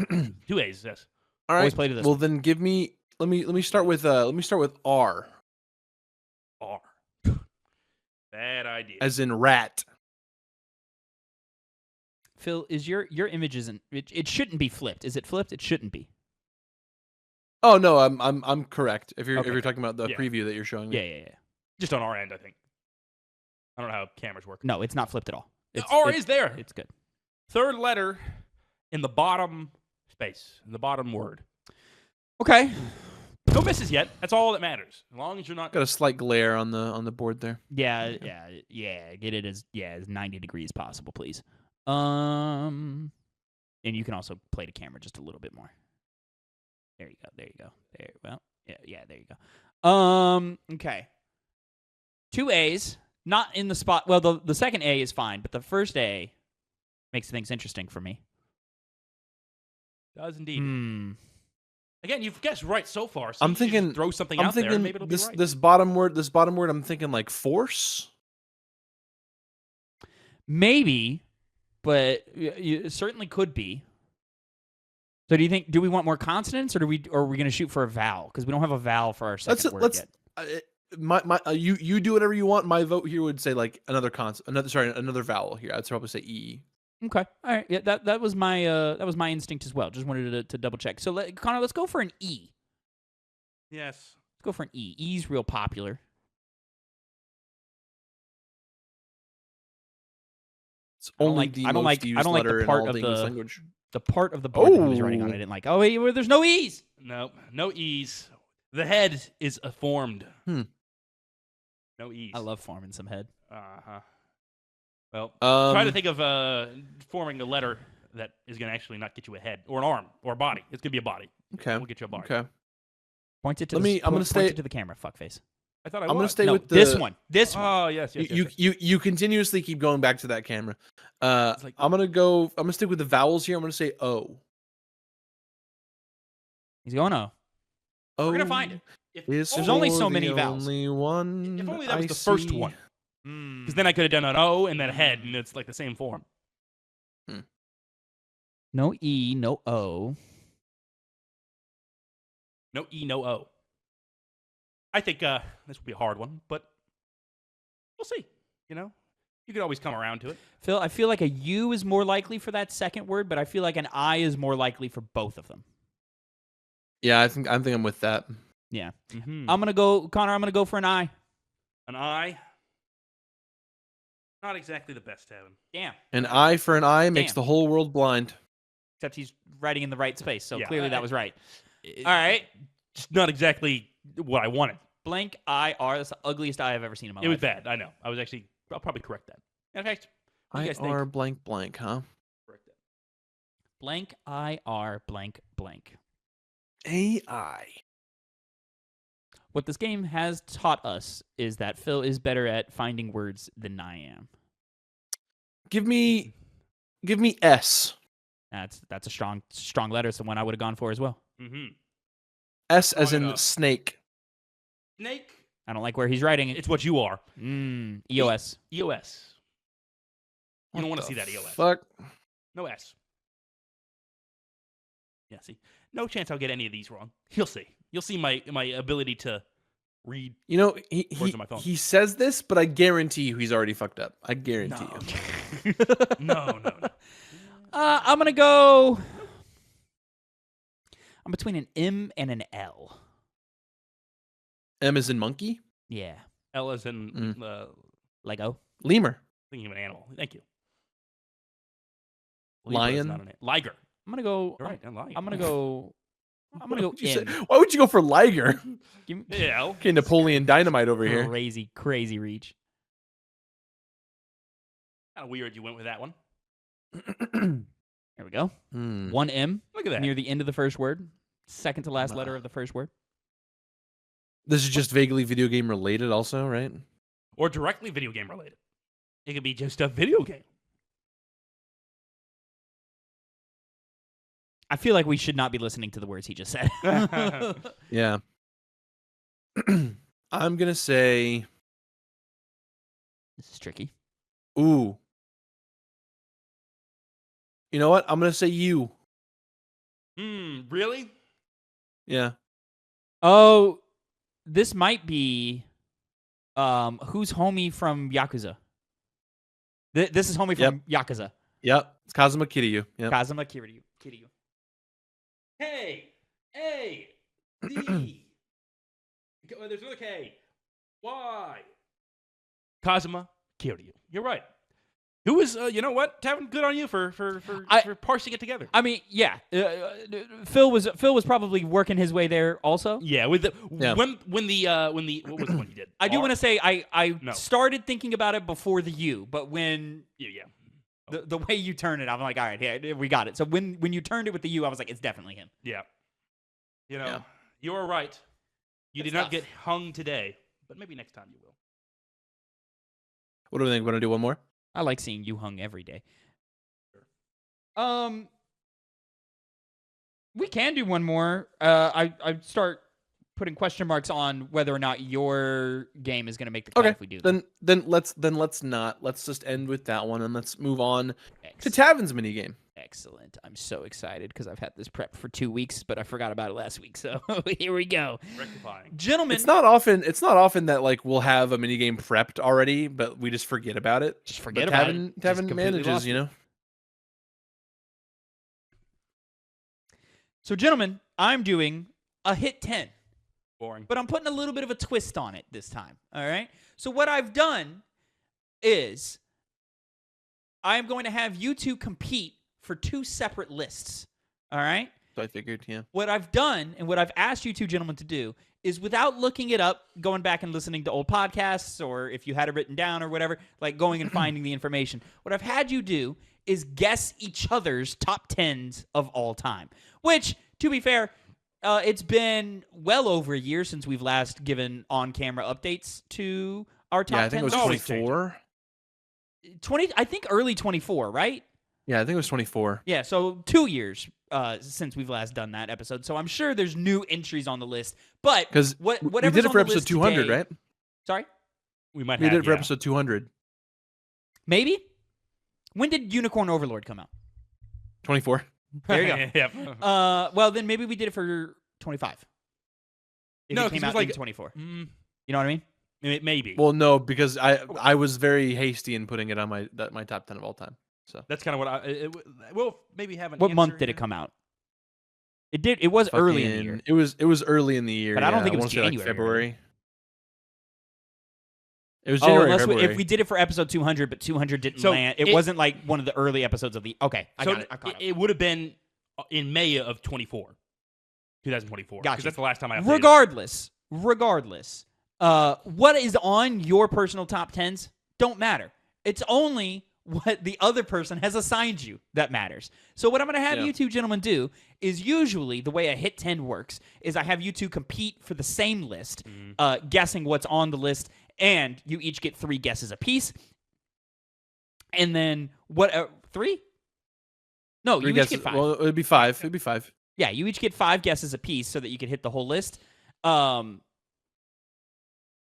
2 A's. Yes. All right. Always play to this. Well, then give me. Let me start with R. R. Bad idea. As in rat. Phil, is your image isn't it shouldn't be flipped. Is it flipped? It shouldn't be. Oh no, I'm correct. If you're talking about the Yeah. preview that you're showing me. Yeah. Just on our end, I think. I don't know how cameras work. No, it's not flipped at all. R is there. It's good. Third letter in the bottom space, in the bottom word. Okay. No misses yet. That's all that matters. As long as you're not... Got a slight glare on the board there. Yeah. Get it as 90 degrees possible, please. And you can also play the camera just a little bit more. There you go. There. Well, yeah. There you go. Okay. 2 A's, not in the spot. Well, the second A is fine, but the first A makes things interesting for me. Does indeed. Again, you've guessed right so far. So I'm you should thinking just throw something I'm out there. thinking And maybe it'll be right. this bottom word. I'm thinking like force. Maybe, but it certainly could be. So do we want more consonants, or are we going to shoot for a vowel? Because we don't have a vowel for our second word yet. You do whatever you want. My vote here would say like another vowel here. I'd probably say E. Okay, all right. Yeah, that was my instinct as well. Just wanted to double check. So Connor, let's go for an E. Yes. Let's go for an E. E's real popular. It's only I don't like the part of the English language. The part of the board that he was writing on, I didn't like. Oh, wait, there's no E's. No E's. The head is formed. No E's. I love forming some head. Uh-huh. Well, try to think of forming a letter that is going to actually not get you a head or an arm or a body. It's going to be a body. Okay. We'll get you a body. Okay. Point it to I'm going to point it to the camera, fuckface. I thought I'm going to stay with this one. Oh, yes. You continuously keep going back to that camera. Like, I'm going to stick with the vowels here. I'm going to say O. He's going O. O. We're going to find it. There's only so many vowels. Only one. If only that was the first one. Because then I could have done an O and then a head, and it's like the same form. No E, no O. No E, no O. I think this will be a hard one, but we'll see. You know, you could always come around to it. Phil, I feel like a U is more likely for that second word, but I feel like an I is more likely for both of them. Yeah, I think I'm with that. Yeah. Mm-hmm. I'm gonna go for an I. An I. Not exactly the best, Tavin. Damn. An eye for an eye makes the whole world blind. Except he's writing in the right space, so Yeah, clearly that was right. All right. Just not exactly what I wanted. Blank IR. That's the ugliest I have ever seen in my life. It was bad. I know. I'll probably correct that. In fact, what do you guys think? IR blank blank, huh? Correct that. Blank IR blank blank. AI. What this game has taught us is that Phil is better at finding words than I am. Give me S. That's a strong letter. It's the one I would have gone for as well. Mm-hmm. S as in up. snake. Snake. I don't like where he's writing it. It's what you are. EOS. EOS. You don't What want to see the that EOS. Fuck. No S. Yeah, see. No chance I'll get any of these wrong. You'll see. You'll see my ability to read. You know, words on my phone. he says this, but I guarantee you he's already fucked up. I guarantee you. No. I'm gonna go. I'm between an M and an L. M is in monkey. Yeah. L as in Lego. Lemur. thinking of an animal. Thank you. Lion. Not an liger. I'm gonna go. You're right. Lion. I'm gonna go. I'm gonna go Say, M. why would you go for liger? Give me Yeah. Okay, Napoleon Dynamite over here. crazy reach. Kind of weird you went with that one. There we go. One M. Look at that. Near the end of the first word. Second to last letter of the first word. This is just vaguely video game related also, right? Or directly video game related. It could be just a video game. I feel like we should not be listening to the words he just said. Yeah. I'm going to say... This is tricky. Ooh. You know what? I'm going to say you. Really? Yeah. Oh, this might be... who's homie from Yakuza? This is homie from Yakuza. Yep. It's Kazuma Kiryu. Yep. Kazuma Kiryu. K. A. D. There's another K. Y. Kazuma Kiryu. You're right. Who is, you know what, Tavin, good on you for parsing it together. I mean, yeah. Phil was probably working his way there also. Yeah, with the when the what was the one you did? I do want to say I No. started thinking about it before the U, but when Yeah. the way you turn it, I'm like, all right, yeah, we got it. So when you turned it with the U, I was like, it's definitely him. Yeah. You know, you are right. You did not get hung today, but maybe next time you will. What do we think? Want to do one more? I like seeing you hung every day. We can do one more. I start putting question marks on whether or not your game is going to make the cut if we do that. Then let's not. Let's just end with that one and let's move on to Excellent. Tavin's minigame. Excellent. I'm so excited because I've had this prep for 2 weeks, but I forgot about it last week. So here we go. Rectifying. Gentlemen. It's not often that like we'll have a minigame prepped already, but we just forget about it. Just forget but about Tavin, it. Tavin manages, you know. So gentlemen, I'm doing a hit 10. Boring. But I'm putting a little bit of a twist on it this time. All right. So what I've done is I'm going to have you two compete for 2 separate lists. All right. So I figured, yeah. What I've done and what I've asked you two gentlemen to do is, without looking it up, going back and listening to old podcasts, or if you had it written down or whatever, like going and finding the information, what I've had you do is guess each other's top 10s of all time. Which, to be fair, it's been well over a year since we've last given on-camera updates to our top 10. Yeah, I think it was 24. 20, I think early 24, right? Yeah, I think it was 24. Yeah, so 2 years since we've last done that episode. So I'm sure there's new entries on the list. But Because whatever we did it for episode 200, today, right? Sorry? We might We have did it for yeah. episode 200. Maybe? When did Unicorn Overlord come out? 24. There you go. Yep. Well, then maybe we did it for 25. If No, it 'cause came it was out like- in 24. You know what I mean? Maybe. Well, no, because I was very hasty in putting it on my top 10 of all time. So That's kind of what we'll maybe have an What answer month did it here. come out? It did. It was early in the year. It was early in the year. But I don't yeah. think it was wanna say, like, January, February. It was Oh, January, unless February. if we did it for episode 200, but 200 didn't So land. It wasn't like one of the early episodes of the. Okay, I So got it. I caught it. it would have been in May of 2024. Gotcha. Because that's the last time I updated. Regardless, what is on your personal top 10s don't matter. It's only what the other person has assigned you that matters. So what I'm going to have you two gentlemen do is, usually the way a hit 10 works is I have you two compete for the same list, guessing what's on the list, and you each get 3 guesses apiece. And then what? 3? No, you each get 5. Well, it'd be 5. It'd be 5. Yeah, you each get 5 guesses apiece so that you can hit the whole list.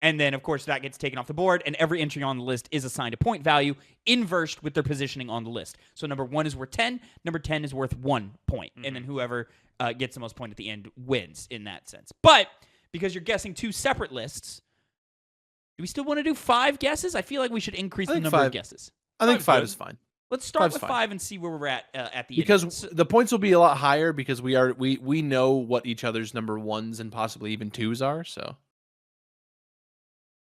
And then, of course, that gets taken off the board, and every entry on the list is assigned a point value, inversed with their positioning on the list. So number 1 is worth 10, number 10 is worth 1 point. And then whoever gets the most point at the end wins in that sense. But because you're guessing 2 separate lists, do we still want to do 5 guesses? I feel like we should increase the number of guesses. I think 5 is fine. Let's start with 5 and see where we're at the end. Because the points will be a lot higher because we know what each other's number 1s and possibly even 2s are. So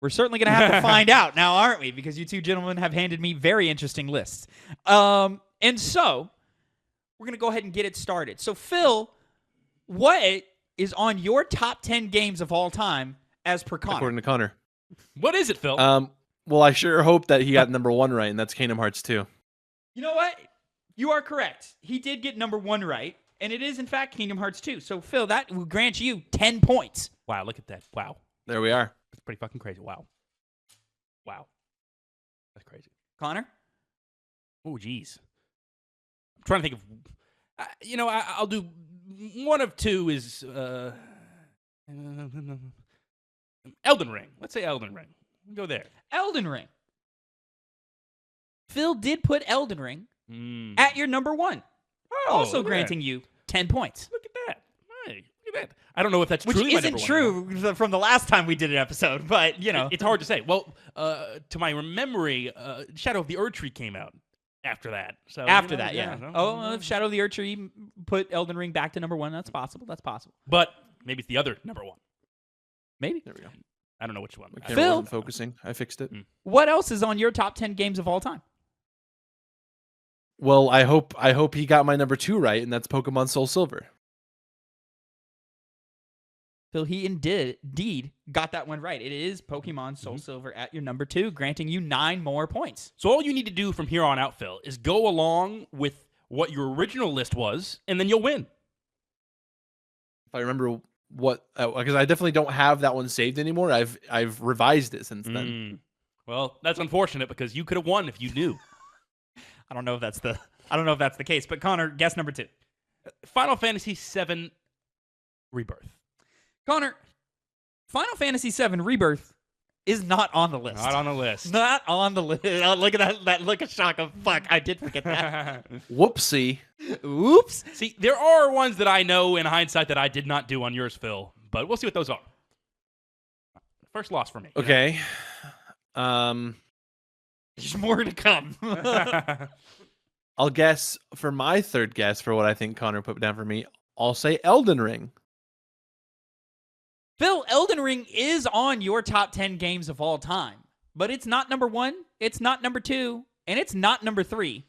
we're certainly going to have to find out now, aren't we? Because you two gentlemen have handed me very interesting lists. And so we're going to go ahead and get it started. So, Phil, what is on your top 10 games of all time as per Connor? According to Connor. What is it, Phil? Well, I sure hope that he got number 1 right, and that's Kingdom Hearts 2. You know what? You are correct. He did get number 1 right, and it is, in fact, Kingdom Hearts 2. So, Phil, that will grant you 10 points. Wow, look at that. Wow. There we are. That's pretty fucking crazy. Wow. Wow. That's crazy. Connor? Oh, geez. I'm trying to think of... I'll do... One of 2 is... Elden Ring. Let's say Elden Ring. Go there. Elden Ring. Phil did put Elden Ring at your number 1. Also granting you 10 points. Look at that. Hey, look at that. I don't know if that's Which truly isn't true from the last time we did an episode, but, It's hard to say. Well, to my memory, Shadow of the Erdtree came out after that. So after that, yeah. If Shadow of the Erdtree put Elden Ring back to number 1, that's possible. That's possible. But maybe it's the other number 1. Maybe. There we go. I don't know which one. Phil, wasn't focusing. I fixed it. What else is on your top 10 games of all time? Well, I hope he got my number 2 right, and that's Pokemon Soul Silver. Phil, he indeed got that one right. It is Pokemon Soul Silver at your number 2, granting you 9 more points. So all you need to do from here on out, Phil, is go along with what your original list was, and then you'll win. If I remember what, because I definitely don't have that one saved anymore. I've revised it since then. Well, that's unfortunate because you could have won if you knew. I don't know if that's the case, but Connor, guess number 2. Final Fantasy VII Rebirth. Connor, Final Fantasy VII Rebirth is not on the list. Not on the list. Not on the list. Oh, look at that look of shock of fuck. I did forget that. Whoopsie. Oops. See, there are ones that I know in hindsight that I did not do on yours, Phil, but we'll see what those are. First loss for me. Okay. There's more to come. I'll guess for my third guess for what I think Connor put down for me, I'll say Elden Ring. Phil, Elden Ring is on your top 10 games of all time, but it's not number 1, it's not number 2, and it's not number 3.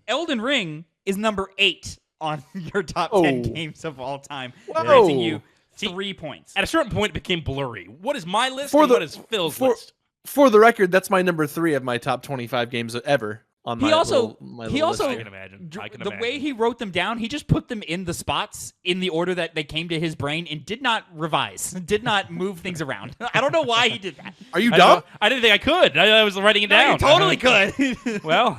Elden Ring is number 8 on your top 10 games of all time, granting you 3 points. At a certain point, it became blurry. What is my list and what is Phil's list? For the record, that's my number 3 of my top 25 games ever. On my he also, list. I can imagine. The way he wrote them down, he just put them in the spots in the order that they came to his brain and did not revise, did not move things around. I don't know why he did that. Are you dumb? I didn't think I could. I was writing it down. You totally could. Well,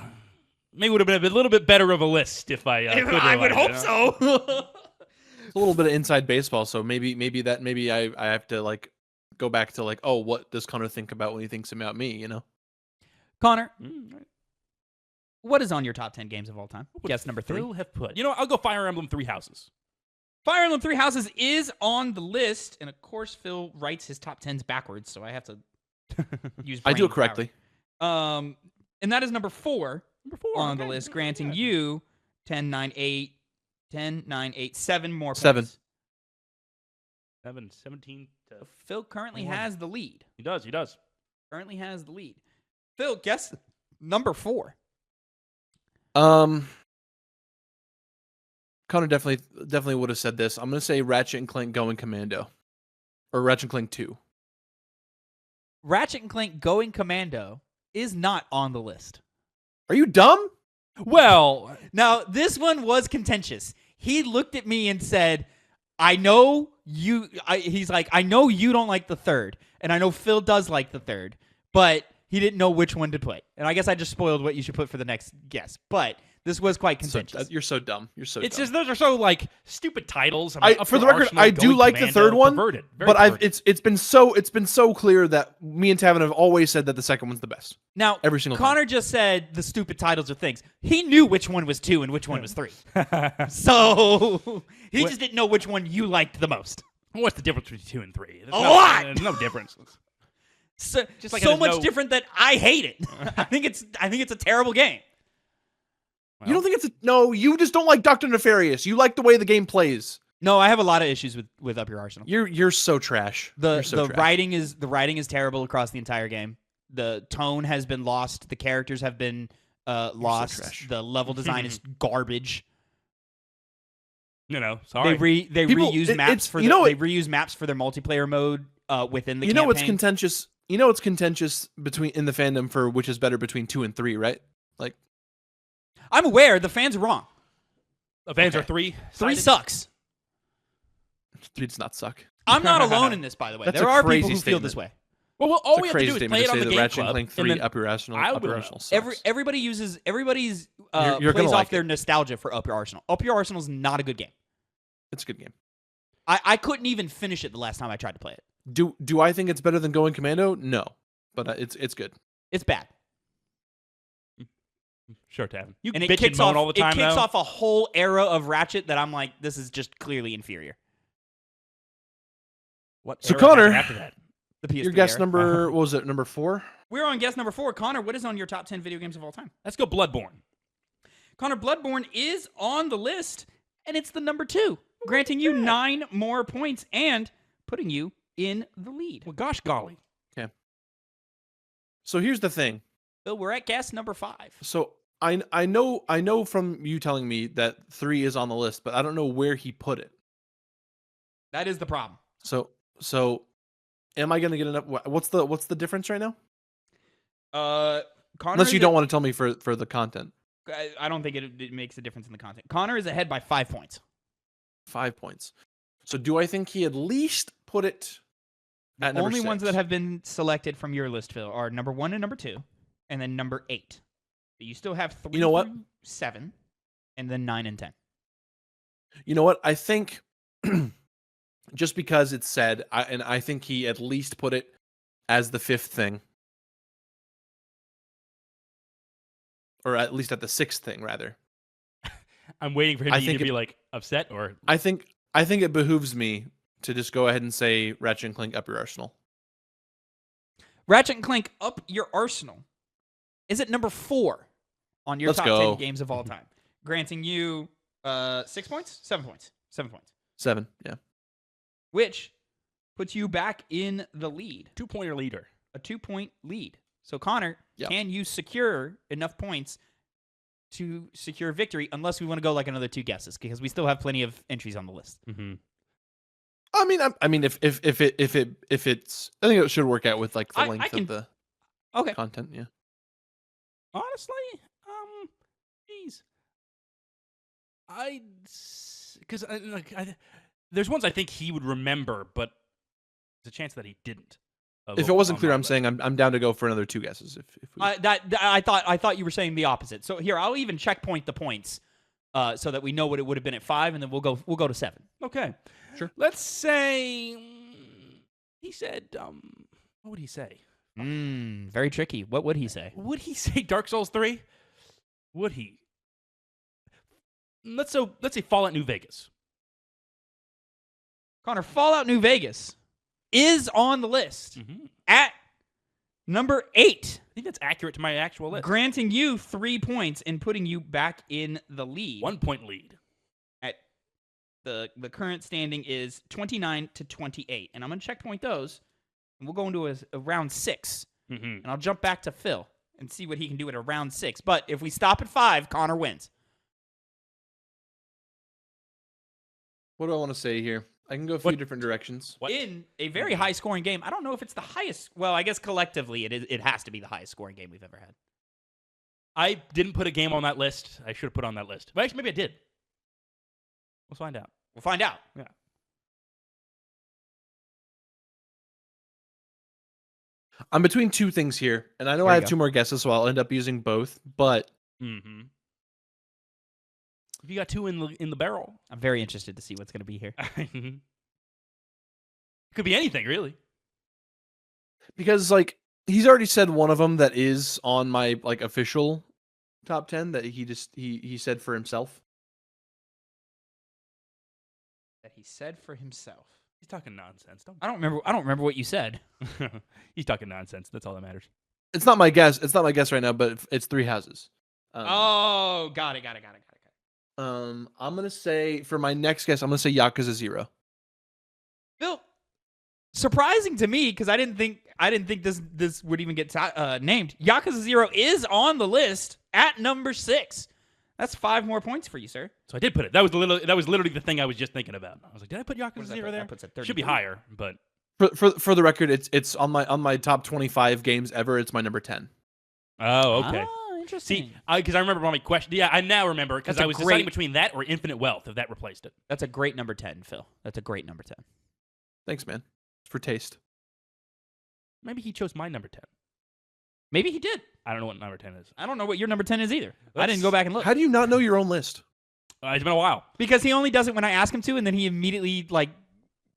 maybe it would have been a little bit better of a list if I could. I would hope so. It's a little bit of inside baseball, so maybe I have to go back to what does Connor think about when he thinks about me, you know? Connor, what is on your top 10 games of all time? Guess number 3. Phil have put. I'll go Fire Emblem 3 Houses. Fire Emblem 3 Houses is on the list, and of course Phil writes his top 10s backwards, so I have to use brain I do it correctly. And that is number 4 on the list, granting you 10, 9, 8, 10, 9, 8, 7 more points. 17 to... Phil currently has the lead. He does. Currently has the lead. Phil, guess number 4. Connor definitely would have said this. I'm going to say Ratchet and Clank Going Commando. Or Ratchet and Clank 2. Ratchet and Clank Going Commando is not on the list. Are you dumb? Well, now this one was contentious. He looked at me and said, I know you don't like the third, and I know Phil does like the third, but he didn't know which one to put. And I guess I just spoiled what you should put for the next guess. But This was quite So, contentious. you're so dumb. You're so. It's dumb. just those are so like stupid titles. I mean, For the record, I do like the third one, perverted, but perverted. it's been so clear that me and Tavin have always said that the second one's the best. Now, every single Connor just said the stupid titles are things. He knew which one was 2 and which one was 3. So he just didn't know which one you liked the most. What's the difference between 2 and 3? A lot. There's no difference. So, Just like so there's much no- different that I hate it. I think it's a terrible game. You don't think it's no? You just don't like Doctor Nefarious. You like the way the game plays. No, I have a lot of issues with Up Your Arsenal. You're so trash. You're so trash. writing is terrible across the entire game. The tone has been lost. The characters have been lost. trash. The level design is garbage. Sorry. They People- reuse it- maps it's- for you know they what- reuse maps for their multiplayer mode within the You know what's campaign. contentious? You know what's contentious in the fandom for which is better between 2 and 3, right? Like I'm aware the fans are wrong. The fans Okay. are 3. 3 sucks. 3 does not suck. I'm not alone in this, by the way. That's there a are people crazy who feel statement. this way. Well, all It's we a have to crazy do is statement play to it on say the that game Ratchet and club, Clank and 3 then Up Your Arsenal. I Up Your will- Arsenal sucks. Everybody plays gonna like off it. their nostalgia for Up Your Arsenal. Up Your Arsenal is not a good game. It's a good game. I couldn't even finish it the last time I tried to play it. Do I think it's better than Going Commando? No, but it's good. It's bad. Sure, Tavin. You And it bitch and kicks moan off all the time, it kicks though. off a whole era of Ratchet that I'm like, this is just clearly inferior. What So era Connor, happened after that? The PS3 Your guess era. number what was it? Number 4? We're on guess number 4. Connor, what is on your top 10 video games of all time? Let's go Bloodborne. Connor, Bloodborne is on the list, and it's the number 2, granting you 9 more points and putting you in the lead. Well, gosh golly. So here's the thing. So we're at guess number 5. So I know from you telling me that 3 is on the list, but I don't know where he put it. That is the problem. So am I going to get enough? What's the difference right now? Connor, Unless you don't want to tell me for the content. I don't think it makes a difference in the content. Connor is ahead by 5 points. 5 points. So do I think he at least put it at number Only 6? ones that have been selected from your list, Phil, are number 1 and number 2, and then number 8. You still have 3 You know what? through 7, and then 9 and 10. You know what? I think just because it's said, I think he at least put it as the 5th thing. Or at least at the 6th thing, rather. I'm waiting for him I to think either be like upset or I think it behooves me to just go ahead and say Ratchet and Clank Up Your Arsenal. Ratchet and Clank Up Your Arsenal is at number 4 on your Let's top go. 10 games of all time, granting you 6 points? 7 points. 7 points. 7, yeah. Which puts you back in the lead. 2-pointer leader. A 2-point lead. So, Connor, Yeah. can you secure enough points to secure victory unless we want to go like another 2 guesses? Because we still have plenty of entries on the list. Mm-hmm. I mean, if it's, I think it should work out with like the length can- of the Okay. content. Yeah. Honestly, geez, because there's ones I think he would remember, but there's a chance that he didn't. If it wasn't clear, I'm saying I'm down to go for another 2 guesses. If we... I thought you were saying the opposite. So here, I'll even checkpoint the points, so that we know what it would have been at 5, and then we'll go to 7. Okay, Sure. Let's say he said, what would he say? Very tricky. What would he say? Would he say Dark Souls 3? Would he? Let's say Fallout New Vegas. Connor, Fallout New Vegas is on the list Mm-hmm. at number 8. I think that's accurate to my actual list. Granting you 3 points and putting you back in the lead. 1 point lead. At the current standing is 29 to 28. And I'm going to checkpoint those, and we'll go into a round 6. Mm-hmm. And I'll jump back to Phil and see what he can do at a round 6. But if we stop at 5, Connor wins. What do I want to say here? I can go a few different directions. What? In a very high-scoring game. I don't know if it's the highest. Well, I guess collectively it has to be the highest-scoring game we've ever had. I didn't put a game on that list. I should have put on that list. But actually, maybe I did. We'll find out. We'll find out. Yeah. I'm between 2 things here, and I know There I you have go. 2 more guesses, so I'll end up using both. But Mm-hmm. If you got 2 in the barrel, I'm very interested to see what's going to be here. Could be anything, really. Because like he's already said one of them that is on my like official top 10 that he said for himself. That he said for himself. He's talking nonsense. I don't remember what you said. He's talking nonsense. That's all that matters. It's not my guess. It's not my guess right now, but it's 3 houses. Got it. I'm gonna say for my next guess, I'm gonna say Yakuza 0. Bill, surprising to me because I didn't think this would even get named. Yakuza 0 is on the list at number 6. That's 5 more points for you, sir. So I did put it. That was literally the thing I was just thinking about. I was like, did I put Yakuza 0 there? That puts it 30. Should be higher, but For the record, it's on my top 25 games ever. It's my number 10. Oh, okay. Interesting. See, because I remember my question. Yeah, I now remember because I was deciding between that or Infinite Wealth if that replaced it. That's a great number 10, Phil. That's a great number 10. Thanks, man. It's for taste. Maybe he chose my number 10. Maybe he did. I don't know what number 10 is. I don't know what your number 10 is either. I didn't go back and look. How do you not know your own list? It's been a while. Because he only does it when I ask him to, and then he immediately like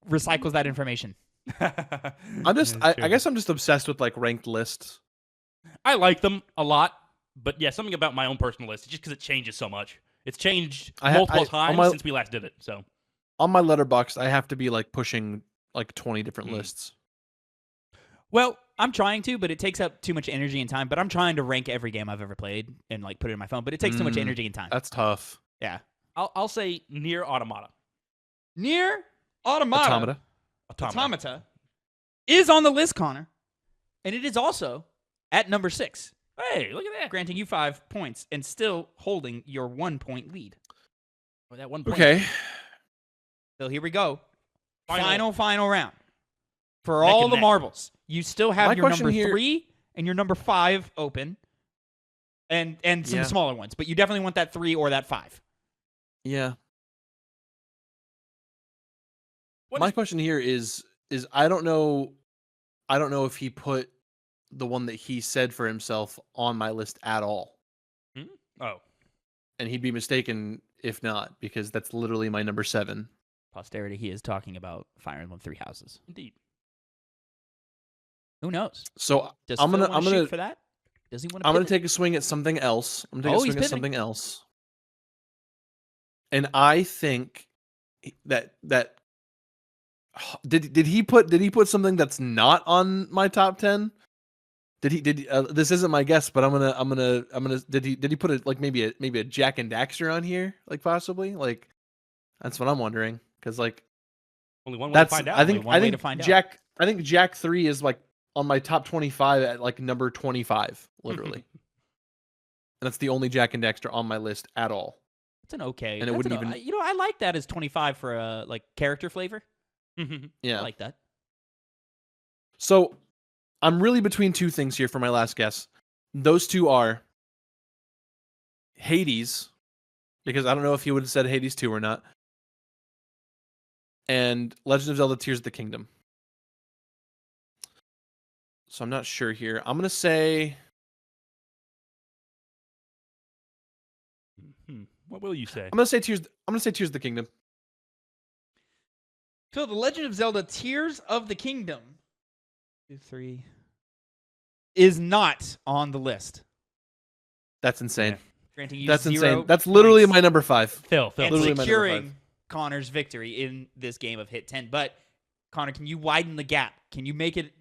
recycles that information. I guess I'm just obsessed with like ranked lists. I like them a lot, but yeah, something about my own personal list, just because it changes so much. It's changed multiple times since we last did it. So on my letterbox, I have to be like pushing like 20 different lists. Well, I'm trying to, but it takes up too much energy and time. But I'm trying to rank every game I've ever played and like put it in my phone. But it takes too much energy and time. That's tough. Yeah. I'll say Nier Automata. Nier Automata is on the list, Connor, and it is also at number 6. Hey, look at that! Granting you 5 points and still holding your 1-point lead. Well, that 1 point. Okay. So here we go. Final round. For Neck all and the neck. marbles, you still have My your question number here- 3 and your number 5 open, and some Yeah. smaller ones. But you definitely want that 3 or that 5. Yeah. What My is- question here is I don't know if he put the one that he said for himself on my list at all. Oh, And he'd be mistaken if not, because that's literally my number 7. Posterity, he is talking about Fire Emblem 3 Houses. indeed. Who knows? So Does I'm Phil gonna wanna shoot for that? Does he want to? I'm gonna take a swing at something else. I'm gonna take a swing at something else. And I think that did he put something that's not on my top 10? This isn't my guess, but I'm gonna did he put it like maybe a Jack and Daxter on here, like possibly? Like that's what I'm wondering, because like Only one way to find out. I think way to find out. Jack 3 is like on my top 25 at like number 25, literally. And that's the only Jack and Daxter on my list at all. It's an okay. And it wouldn't even. I like that as 25 for a like character flavor. Yeah. I like that. So I'm really between 2 things here for my last guess. Those 2 are Hades, because I don't know if he would have said Hades 2 or not, and Legend of Zelda Tears of the Kingdom. So I'm not sure here. I'm gonna say What will you say? I'm gonna say Tears of the Kingdom. So the Legend of Zelda Tears of the Kingdom 2, 3 is not on the list. That's insane. Granting you That's 0 insane. That's literally points my number 5. Phil. and literally my number securing 5. Connor's victory in this game of Hit 10. But Connor, can you widen the gap? Can you make it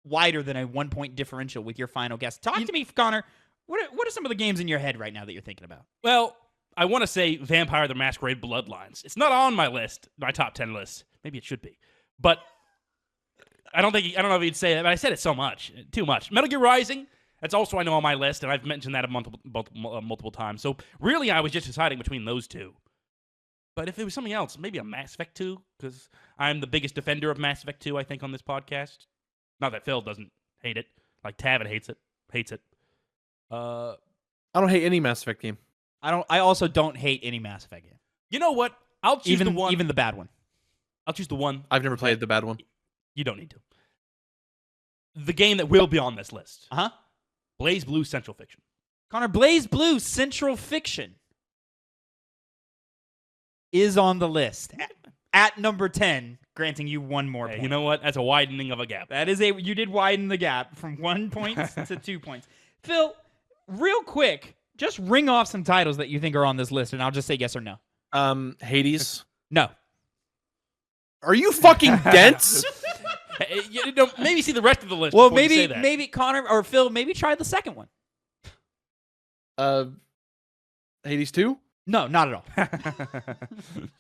wider than a 1-point differential with your final guess? Talk to me, Connor. What are some of the games in your head right now that you're thinking about? Well, I want to say Vampire the Masquerade Bloodlines. It's not on my list, my top 10 list. Maybe it should be. But I don't know if he'd say that, but I said it so much. Too much. Metal Gear Rising, that's also I know on my list, and I've mentioned that multiple times. So really, I was just deciding between those 2. But if it was something else, maybe a Mass Effect 2, because I'm the biggest defender of Mass Effect 2, I think, on this podcast. Not that Phil doesn't hate it. Like Tavin hates it. I don't hate any Mass Effect game. I also don't hate any Mass Effect game. You know what? I'll choose the one. Even the bad one. I'll choose the one. I've never played the bad one. You don't need to. The game that will be on this list. Uh-huh. Blaze Blue Central Fiction. Connor, Blaze Blue Central Fiction is on the list at number 10, granting you one more point. You know what? That's a widening of a gap. You did widen the gap from 1 point to 2 points. Phil, real quick, just ring off some titles that you think are on this list, and I'll just say yes or no. Hades. No. Are you fucking dense? Maybe see the rest of the list. Well, before you say that. maybe Connor or Phil, maybe try the second one. Hades 2? No, not at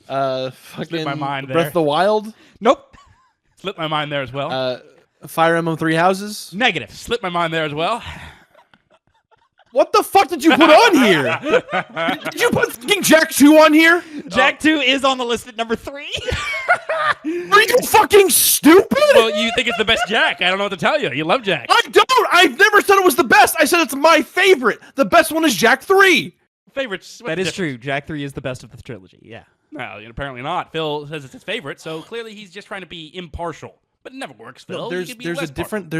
all. Fucking my mind Breath there. of the Wild? Nope. Slipped my mind there as well. Fire Emblem Three Houses? Negative. Slipped my mind there as well. What the fuck did you put on here? Did you put fucking Jack 2 on here? Jack 2 is on the list at number 3. Are you fucking stupid? Well, you think it's the best Jack. I don't know what to tell you. You love Jack. I don't. I've never said it was the best. I said it's my favorite. The best one is Jack 3. Favorites. That is true. Jack 3 is the best of the trilogy. Yeah. Well, apparently not. Phil says it's his favorite, so clearly he's just trying to be impartial. But it never works, Phil. No, there's a different.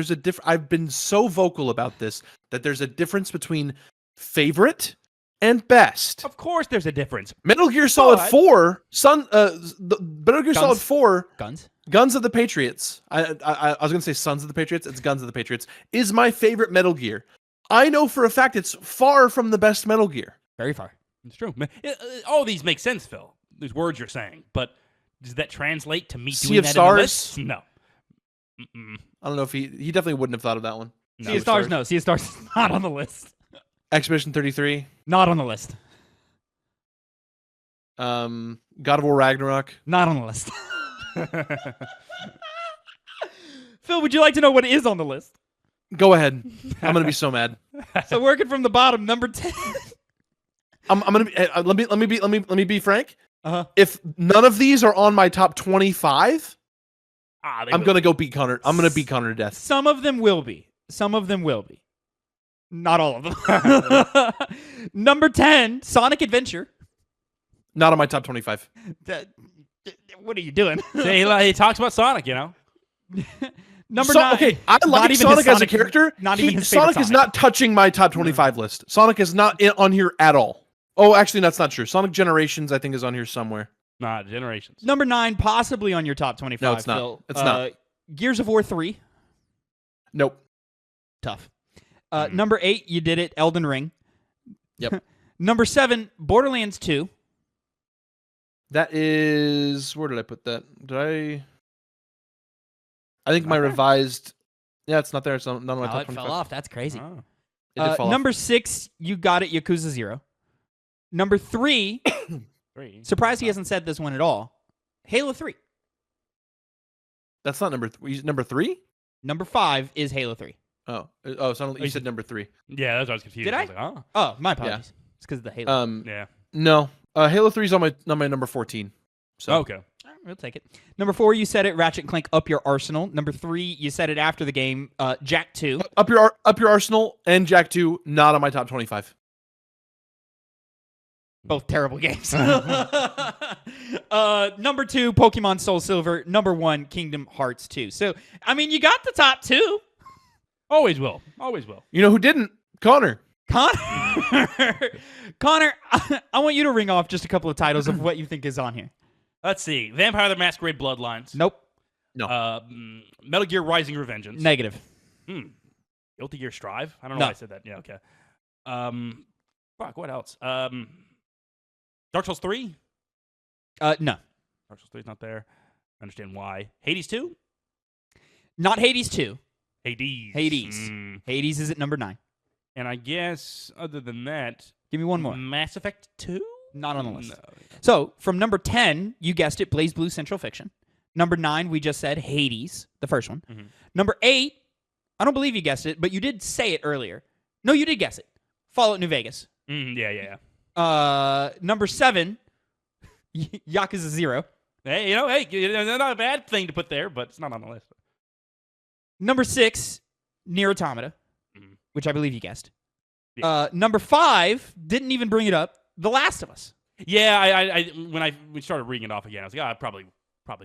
I've been so vocal about this that there's a difference between favorite and best. Of course, there's a difference. Metal Gear Solid 4, Metal Gear Solid 4, Guns of the Patriots. I was gonna say Sons of the Patriots. It's Guns of the Patriots. Is my favorite Metal Gear. I know for a fact it's far from the best Metal Gear. Very far. It's true. All these make sense, Phil. These words you're saying, but does that translate to me doing that in the list? No. I don't know if he definitely wouldn't have thought of that one. Sea of Stars, no. Sea of Stars is not on the list. Expedition 33. Not on the list. God of War Ragnarok. Not on the list. Phil, would you like to know what is on the list? Go ahead. I'm gonna be so mad. So working from the bottom, number 10. I'm gonna be. Let me be frank. Uh-huh. If none of these are on my top 25, I'm gonna go beat Connor. I'm gonna beat Connor to death. Some of them will be. Some of them will be. Not all of them. Number 10, Sonic Adventure. Not on my top 25. What are you doing? He talks about Sonic, Number 9. Okay, I like Sonic as a character. Not even his favorite Sonic is not touching my top 25 list. Sonic is not on here at all. Oh, actually, that's not true. Sonic Generations, I think, is on here somewhere. Not Generations. Number 9, possibly on your top 25. No, it's not. Phil. It's not. Gears of War 3. Nope. Tough. Number 8, you did it. Elden Ring. Yep. Number 7, Borderlands 2. That is. Where did I put that? I think my revised. Yeah, it's not there. It's not on my top 25. It fell off. That's crazy. Oh. It did fall number off. 6, you got it. Yakuza 0. Number 3. Surprised he hasn't said this one at all. Halo 3. That's not number 3. Number 3? Number 5 is Halo 3. Oh, so you said number 3. Yeah, that's why I was confused. Did I? Was like, oh. Oh, my apologies. Yeah. It's because of the Halo. Yeah. No. Halo 3 is on my number 14. So Okay. All right, we'll take it. Number 4, you said it. Ratchet and Clank Up Your Arsenal. Number 3, you said it after the game. Jack 2. Up your Arsenal and Jack 2 not on my top 25. Both terrible games. Number 2, Pokemon Soul Silver. Number 1, Kingdom Hearts 2. So, I mean, you got the top 2. Always will. Always will. You know who didn't? Connor. Connor, I want you to ring off just a couple of titles of what you think is on here. Let's see. Vampire the Masquerade Bloodlines. Nope. No. Metal Gear Rising Revengeance. Negative. Guilty Gear Strive? I don't know No. why I said that. Yeah, okay. Fuck, what else? Dark Souls 3? No. Dark Souls 3 is not there. I understand why. Hades 2? Not Hades 2. Hades. Hades is at number 9. And I guess, other than that... Give me one more. Mass Effect 2? Not on the list. No. So, from number 10, you guessed it, Blaze Blue Central Fiction. Number 9, we just said Hades, the first one. Mm-hmm. Number 8, I don't believe you guessed it, but you did say it earlier. No, you did guess it. Fallout New Vegas. Yeah. Number 7, Yakuza 0. Hey, not a bad thing to put there, but it's not on the list. Number 6, Nier Automata, which I believe you guessed. Yeah. Number 5, didn't even bring it up, The Last of Us. Yeah, when we started reading it off again, I was like, I'd probably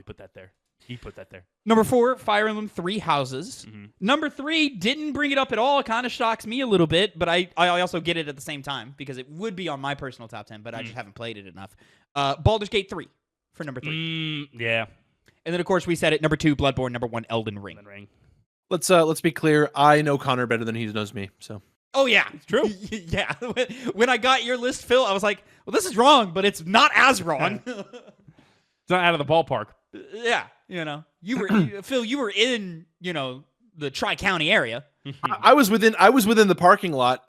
put that there. He put that there. Number 4, Fire Emblem 3 Houses. Number 3 didn't bring it up at all. It kind of shocks me a little bit, but I also get it at the same time because it would be on my personal top 10, but I just haven't played it enough. Baldur's Gate 3 for number 3. Yeah. And then, of course, we said it. Number 2, Bloodborne. Number 1, Elden Ring. Let's be clear. I know Connor better than he knows me. So. Oh yeah, it's true. Yeah. When I got your list, Phil, I was like, "Well, this is wrong, but it's not as wrong." It's not out of the ballpark. Yeah, Phil. You were in the Tri-County area. I was within the parking lot.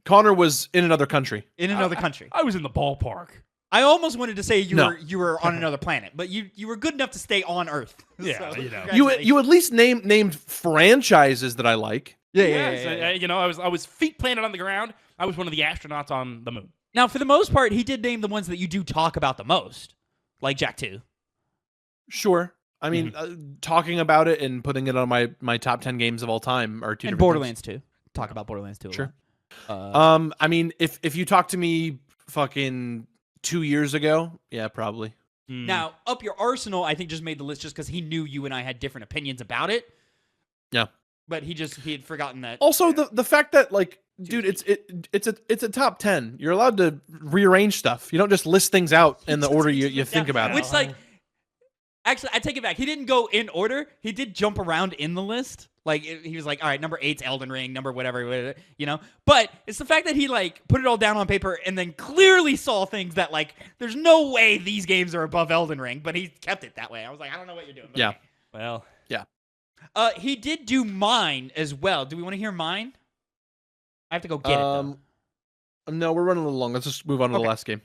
Connor was in another country. I was in the ballpark. I almost wanted to say you were on another planet, but you were good enough to stay on Earth. Yeah, so, you at least named franchises that I like. Yeah. I was feet planted on the ground. I was one of the astronauts on the moon. Now, for the most part, he did name the ones that you do talk about the most, like Jak 2. Sure. I mean, talking about it and putting it on my top 10 games of all time are two different Borderlands things. 2. Talk about Borderlands 2. Sure. I mean, if you talk to me fucking 2 years ago, yeah, probably. Now, Up Your Arsenal, I think just made the list just because he knew you and I had different opinions about it. Yeah. But he had forgotten that. Also, the fact that dude, it's a top 10. You're allowed to rearrange stuff. You don't just list things out in the order you think about it. Which actually, I take it back. He didn't go in order. He did jump around in the list. He was like, all right, number 8's Elden Ring, number whatever, But it's the fact that he put it all down on paper and then clearly saw things that there's no way these games are above Elden Ring, but he kept it that way. I was like, I don't know what you're doing. Yeah. Okay. Well. Yeah. He did do Mine as well. Do we want to hear Mine? I have to go get it, though. No, we're running a little long. Let's just move on to the last game.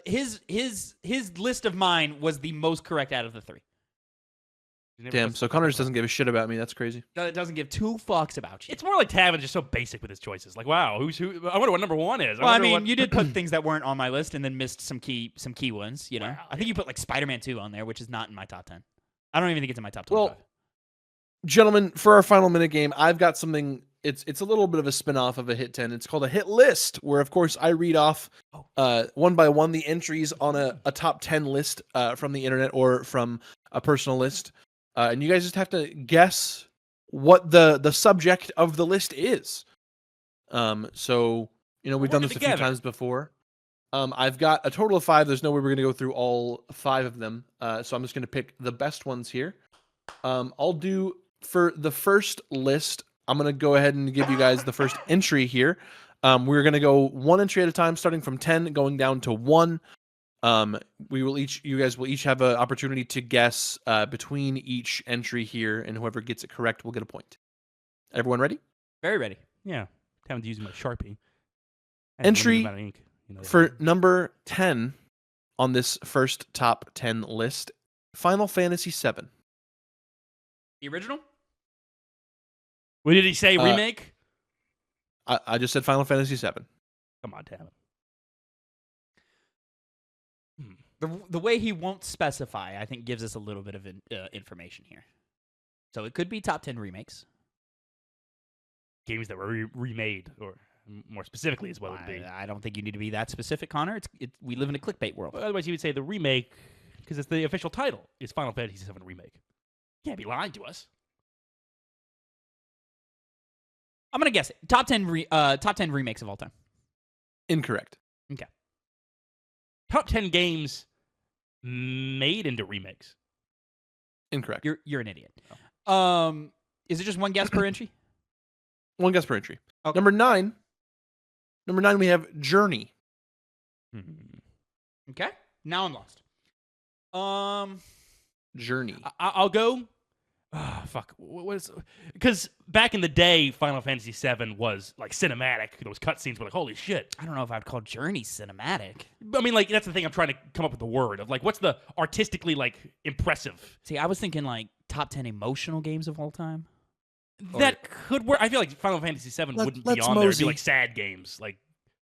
His list of Mine was the most correct out of the 3. Damn, so Connor just doesn't give a shit about me. That's crazy. It doesn't give 2 fucks about you. It's more like Tavin just so basic with his choices. Wow, who? I wonder what number 1 is. Well, you did put things that weren't on my list and then missed some key ones, Wow, I think you put Spider-Man 2 on there, which is not in my top 10. I don't even think it's in my top 25. Well, gentlemen, for our final minute game, I've got something. It's a little bit of a spin-off of a hit 10. It's called a hit list, where of course I read off one by one the entries on a top 10 list from the internet or from a personal list. And you guys just have to guess what the subject of the list is. So we've done this a few times before. I've got a total of 5. There's no way we're going to go through all 5 of them. So I'm just going to pick the best ones here. I'll do for the first list. I'm going to go ahead and give you guys the first entry here. We're going to go 1 entry at a time, starting from 10, going down to 1. You guys will each have an opportunity to guess between each entry here, and whoever gets it correct will get a point. Everyone ready? Very ready. Yeah. Haven't used my Sharpie. Entry for number 10 on this first top 10 list, Final Fantasy VII. The original? What did he say? Remake? I just said Final Fantasy VII. Come on, Tavin. The way he won't specify, I think, gives us a little bit of information here. So it could be top 10 remakes. Games that were remade, or more specifically, is what it would be. I don't think you need to be that specific, Connor. We live in a clickbait world. Well, otherwise, you would say the remake, because it's the official title, is Final Fantasy VII Remake. You can't be lying to us. I'm going to guess it. Top 10 remakes of all time. Incorrect. Okay. Top 10 games made into remakes. Incorrect. You're an idiot. Oh. Is it just one guess per entry? One guess per entry. Okay. Number 9, we have Journey. Okay. Now I'm lost. Journey. I'll go. Fuck. Because back in the day, Final Fantasy VII was cinematic. Those cutscenes were holy shit. I don't know if I'd call Journey cinematic. I mean, that's the thing. I'm trying to come up with the word of what's the artistically impressive. See, I was thinking top 10 emotional games of all time. That could work. I feel like Final Fantasy VII wouldn't be on there. It'd be sad games.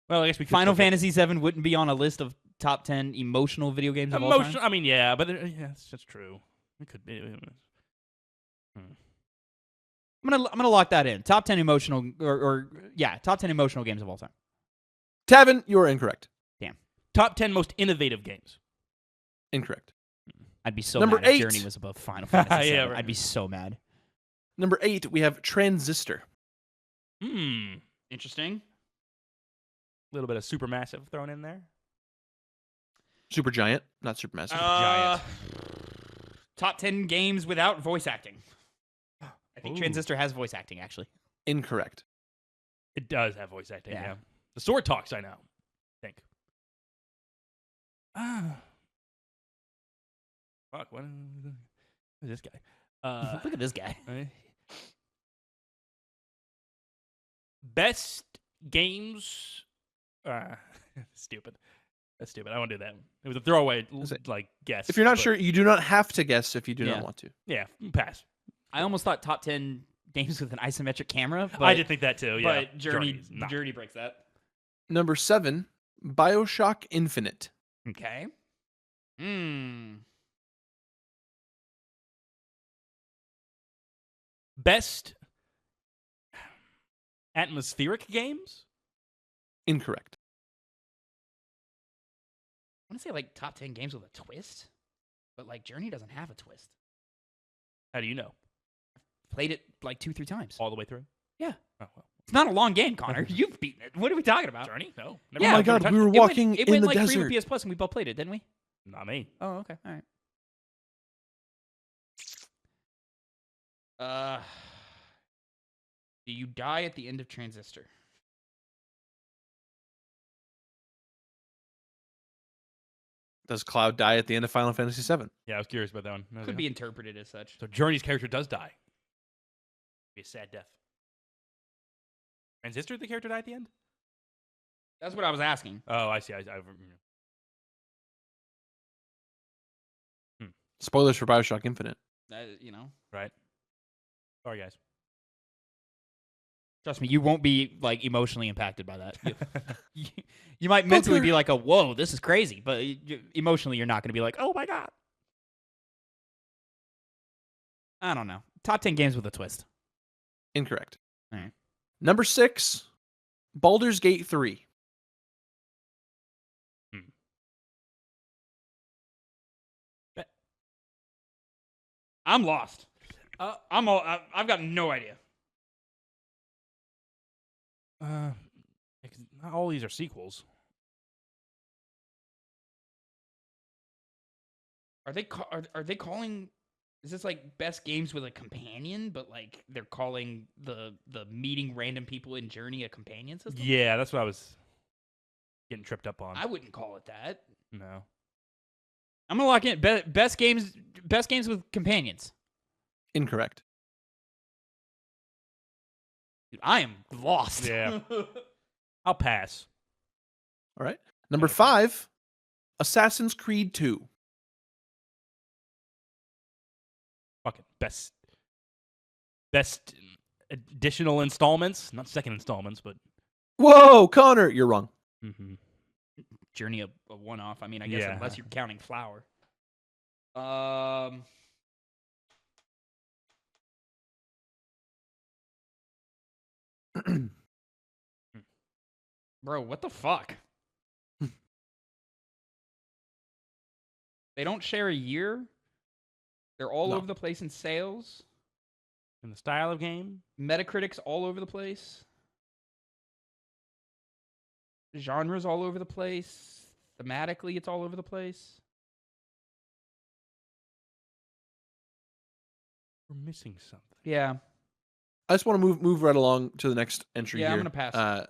Well, I guess we could. Final Fantasy VII wouldn't be on a list of top 10 emotional video games of all time. I mean, yeah, but that's true. It could be. I'm gonna lock that in. Top 10 emotional top 10 emotional games of all time. Tavin, you are incorrect. Damn. Top 10 most innovative games. Incorrect. I'd be so Number mad if 8. Journey was above Final Fantasy VII. Yeah, right. I'd be so mad. Number 8, we have Transistor. Interesting. A little bit of Supermassive thrown in there. Super Giant, not Supermassive. Giant. Top 10 games without voice acting. I think Ooh. Transistor has voice acting, actually. Incorrect. It does have voice acting, Yeah. yeah. The Sword Talks, I know. I think. Fuck, what is this guy? Look at this guy. Best games. Stupid. That's stupid. I won't do that. It was a throwaway, guess. If you're not but- sure, you do not have to guess if you do Yeah. not want to. Yeah, pass. I almost thought top 10 games with an isometric camera. But, I did think that too, yeah. But Journey Journey's not. breaks that. Number 7, BioShock Infinite. Okay. Best atmospheric games? Incorrect. I want to say like top 10 games with a twist, but like Journey doesn't have a twist. How do you know? Played it like 2-3 times. All the way through? Yeah. Oh, well. It's not a long game, Connor. You've beaten it. What are we talking about? Journey? No. Yeah. Oh my god, we were walking It in went the like free desert. with PS Plus, and we both played it, didn't we? Not me. Oh, okay. All right. Do you die at the end of Transistor? Does Cloud die at the end of Final Fantasy VII? Yeah, I was curious about that one. Could be interpreted as such. So Journey's character does die. Be a sad death. Transistor, the character die at the end? That's what I was asking. Oh, I see. Spoilers for BioShock Infinite. Right. Sorry, guys. Trust me, you won't be like emotionally impacted by that. You might mentally be like, "Oh, whoa, this is crazy," but emotionally, you're not going to be like, "Oh my god." I don't know. Top 10 games with a twist. Incorrect. All right. Number 6, Baldur's Gate 3. I'm lost. I've got no idea. Not all these are sequels. Are they calling? Is this like best games with a companion? But like they're calling the meeting random people in Journey a companion system? Yeah, that's what I was getting tripped up on. I wouldn't call it that. No. I'm gonna lock in best games with companions. Incorrect. Dude, I am lost. Yeah. I'll pass. All right. Number 5, Assassin's Creed 2. Fucking best additional installments, not second installments, but Whoa, Connor, you're wrong. Journey a one-off. I mean, I guess Yeah. unless you're counting Flower. Bro, what the fuck? They don't share a year. They're all No. over the place in sales. in the style of game. Metacritic's all over the place. Genres all over the place. Thematically, it's all over the place. We're missing something. Yeah. I just want to move right along to the next entry Yeah, here. I'm gonna pass.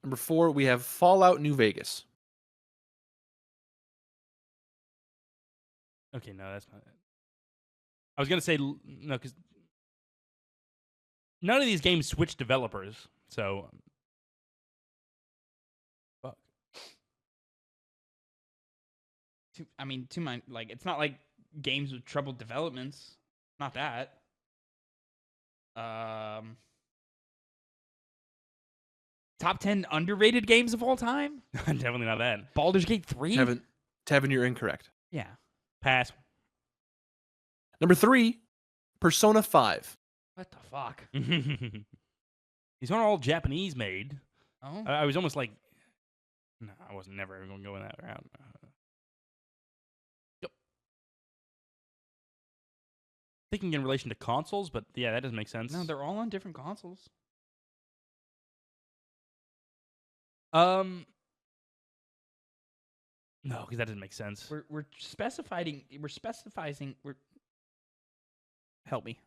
Number 4, we have Fallout New Vegas. Okay, no, that's not it. I was gonna say no, because none of these games switch developers. So, fuck. To my like, it's not like games with troubled developments. Not that. Top 10 underrated games of all time? Definitely not that. Baldur's Gate 3? Tevin, you're incorrect. Yeah. Pass. Number 3, Persona 5. What the fuck? These aren't all Japanese made. Oh. I was almost like, no, I wasn't never going to go in that route. thinking in relation to consoles, but yeah, that doesn't make sense. No, they're all on different consoles. No, because that doesn't make sense. We're specifying. Help me.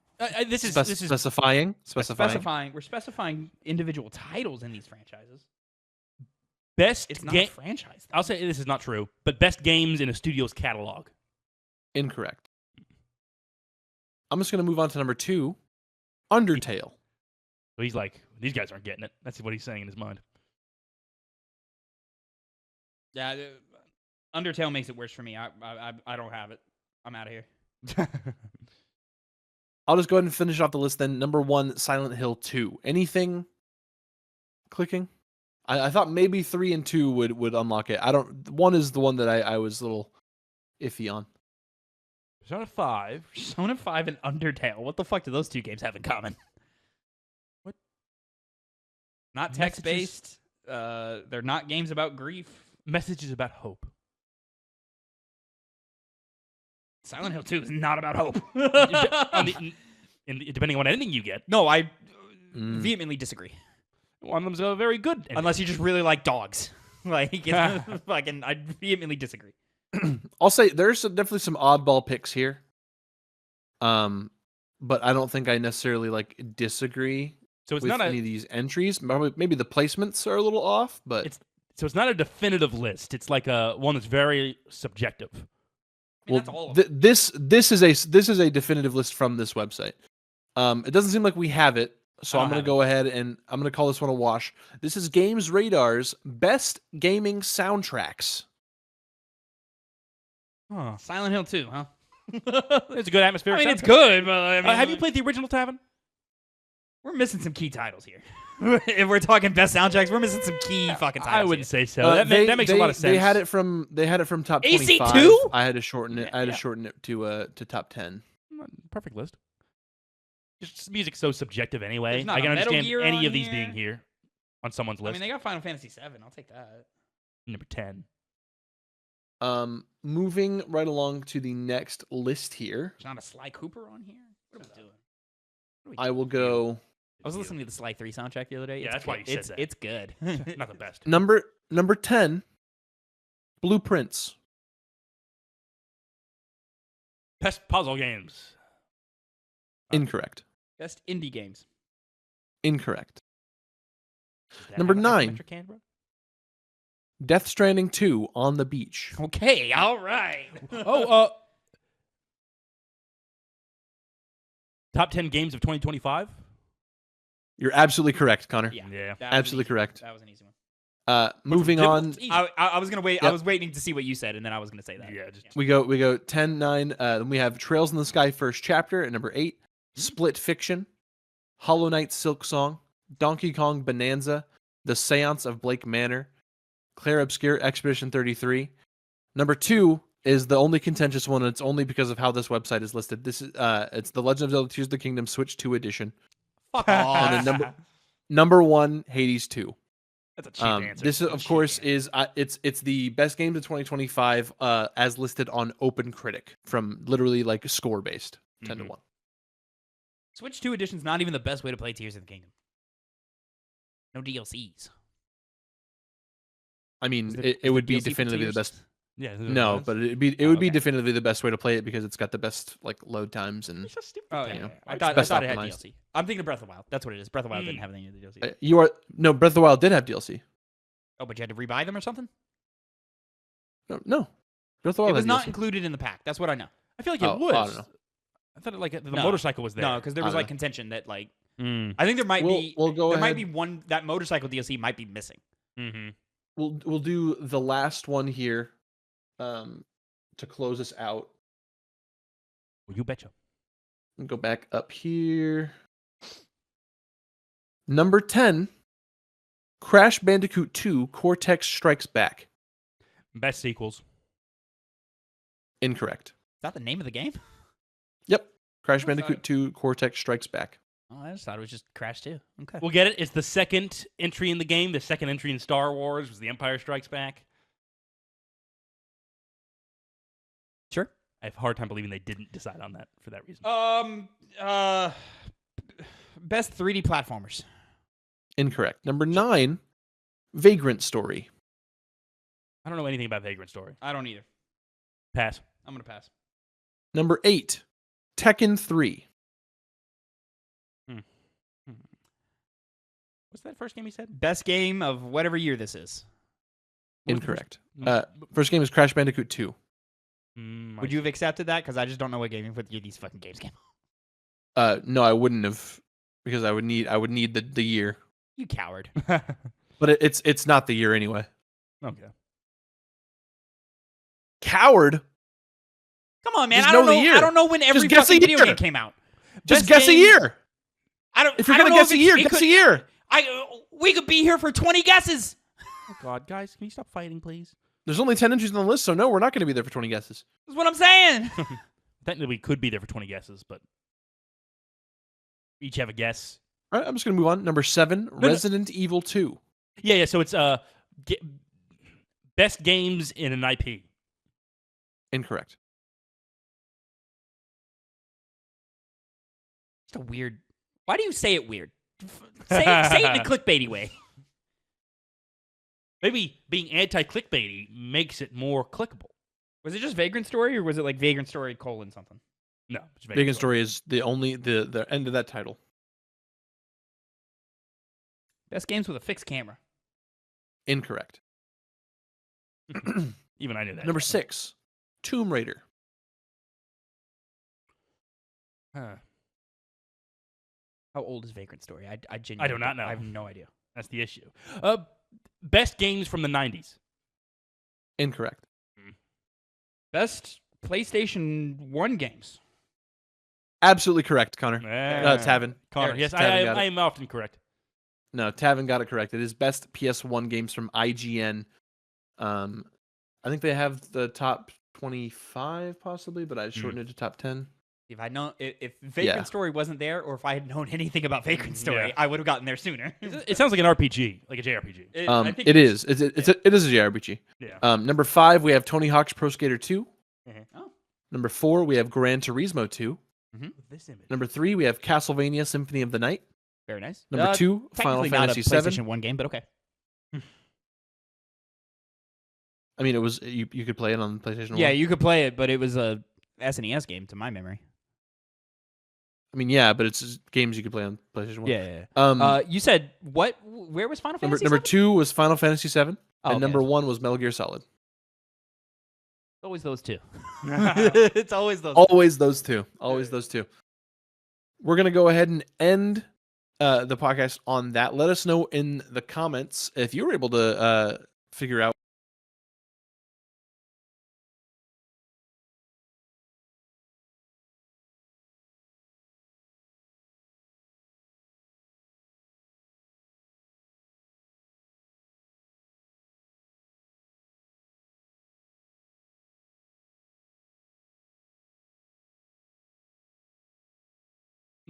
This is Specifying. We're specifying individual titles in these franchises. best. It's not a franchise. I'll say this is not true, but best games in a studio's catalog. Incorrect. I'm just going to move on to number 2, Undertale. So he's like, these guys aren't getting it. That's what he's saying in his mind. Yeah, Undertale makes it worse for me. I don't have it. I'm out of here. I'll just go ahead and finish off the list then. Number 1, Silent Hill 2. Anything clicking? I thought maybe 3 and 2 would unlock it. 1 is the one that I was a little iffy on. Persona 5. Persona 5 and Undertale. What the fuck do those two games have in common? What? Not text-based. They're not games about grief. Messages about hope. Silent Hill 2 is not about hope. Depending on what ending you get. No, I vehemently disagree. One of them's a very good ending. Unless you just really like dogs. Fucking, I vehemently disagree. I'll say there's definitely some oddball picks here. But I don't think I necessarily disagree with any of these entries. Maybe the placements are a little off, but it's not a definitive list. It's like one that's very subjective. That's all of this is a definitive list from this website. It doesn't seem like we have it, so I'm going to go ahead and I'm going to call this one a wash. This is Games Radar's best gaming soundtracks. Huh. Silent Hill 2, huh? It's a good atmosphere. I mean, it's good, but have you played the original, Tavin? We're missing some key titles here. If we're talking best soundtracks, we're missing some key fucking titles. I wouldn't say so. That makes a lot of sense. They had it from top 25. AC2? I had to shorten it. I had to shorten it to top 10. Perfect list. Just music's so subjective anyway. There's not I can a Metal understand Gear any on of these here. being here on someone's list. I mean, they got Final Fantasy 7. I'll take that. Number 10. Moving right along to the next list here. There's not a Sly Cooper on here. What are we doing? I will go. I was listening to the Sly 3 soundtrack the other day. Yeah, that's why you said that. It's good. Not the best. Number 10, Blueprints. Best puzzle games. Incorrect. Best indie games. Incorrect. Number 9, Death Stranding 2 on the Beach. Okay, all right. Top 10 games of 2025? You're absolutely correct, Connor. Yeah. Absolutely correct. That was an easy one. Moving on. I was gonna wait. Yep. I was waiting to see what you said, and then I was gonna say that. Yeah. We go 10, 9. Then we have Trails in the Sky First Chapter at number 8. Split Fiction, Hollow Knight Silk Song, Donkey Kong Bonanza, The Seance of Blake Manor, Claire Obscure Expedition 33. Number 2 is the only contentious one, and it's only because of how this website is listed. This is it's The Legend of Zelda: Tears of the Kingdom Switch 2 edition. Fuck off. And then number 1, Hades 2. That's a cheap answer. This, of course, is it's the best games of 2025 as listed on OpenCritic from literally score based 10 to 1. Switch 2 edition's not even the best way to play Tears of the Kingdom. No DLCs. I mean, it would be definitively the best. Yeah. No, but it would be definitively the best way to play it because it's got the best load times and. It's so stupid. Oh, you yeah. know, I it's thought best it had optimized. DLC. I'm thinking of Breath of the Wild. That's what it is. Breath of the Wild didn't have any of the DLC. Breath of the Wild did have DLC. Oh, but you had to rebuy them or something? No. Breath of the Wild It was had not DLC. included in the pack. That's what I know. I feel like it was. I don't know. I thought the motorcycle was there. No, because there was I don't know. contention that I Mm. think there might be. We'll go there might ahead. be one that motorcycle DLC might be missing. Mm-hmm. We'll do the last one here, to close us out. Well, you betcha. And go back up here. Number 10, Crash Bandicoot 2 Cortex Strikes Back. Best sequels. Incorrect. Is that the name of the game? Yep. Crash I Bandicoot thought- 2 Cortex Strikes Back. Oh, I just thought it was just Crash 2. Okay. We'll get it. It's the second entry in the game. The second entry in Star Wars was The Empire Strikes Back. Sure. I have a hard time believing they didn't decide on that for that reason. Best 3D platformers. Incorrect. Number 9, Vagrant Story. I don't know anything about Vagrant Story. I don't either. Pass. I'm gonna pass. Number 8, Tekken 3. What's that first game you said? Best game of whatever year this is. Incorrect. First game is Crash Bandicoot 2. Would you have accepted that? Because I just don't know what game you put these fucking games came. No, I wouldn't have, because I would need the year. You coward. But it's not the year anyway. Okay. Coward. Come on, man. Just I don't know the know. year. I don't know when every guess a fucking video year. game came out. Just Best guess a game- year. If If you're gonna guess a year, guess a year. We could be here for 20 guesses. Oh God, guys, can you stop fighting, please? There's only 10 entries on the list, so no, we're not going to be there for 20 guesses. That's what I'm saying. Technically, we could be there for 20 guesses, but we each have a guess. All right, I'm just going to move on. Number 7, Resident Evil 2. Yeah. So it's best games in an IP. Incorrect. It's a weird. Why do you say it weird? Say it in a clickbaity way. Maybe being anti-clickbaity makes it more clickable. Was it just Vagrant Story, or was it like Vagrant Story : something? No, it's Vagrant Story is the end of that title. Best games with a fixed camera. Incorrect. Even I knew that. Number 6, Tomb Raider. Huh. How old is Vagrant Story? I genuinely do not know. I have no idea. That's the issue. Best games from the 90s. Incorrect. Best PlayStation 1 games. Absolutely correct, Connor. Tavin. Connor, Eric, yes, Tavin got I it. am often correct. No, Tavin got it correct. It is best PS1 games from IGN. I think they have the top 25 possibly, but I shortened it to top 10. If I'd known, if Vagrant Story wasn't there, or if I had known anything about Vagrant Story, I would have gotten there sooner. It sounds like an RPG, like a JRPG. I think It is. It is a JRPG. Yeah. Number 5, we have Tony Hawk's Pro Skater 2. Oh. Number 4, we have Gran Turismo 2. This image. Number 3, we have Castlevania Symphony of the Night. Very nice. Number 2, Final Technically not Fantasy a 7. PlayStation 1 game, but okay. I mean, it was you could play it on PlayStation 1. Yeah, you could play it, but it was a SNES game to my memory. I mean, yeah, but it's games you could play on PlayStation 1. Yeah. You said what? Where was Final Fantasy? Number 2 was Final Fantasy 7, Oh, and okay. number 1 was Metal Gear Solid. Always those two. It's always those. Always those two. Always those two. We're gonna go ahead and end the podcast on that. Let us know in the comments if you were able to figure out.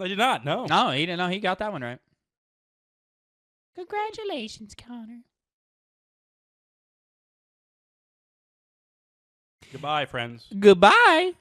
I did not. No. No, he didn't know. He got that one right. Congratulations, Connor. Goodbye, friends. Goodbye.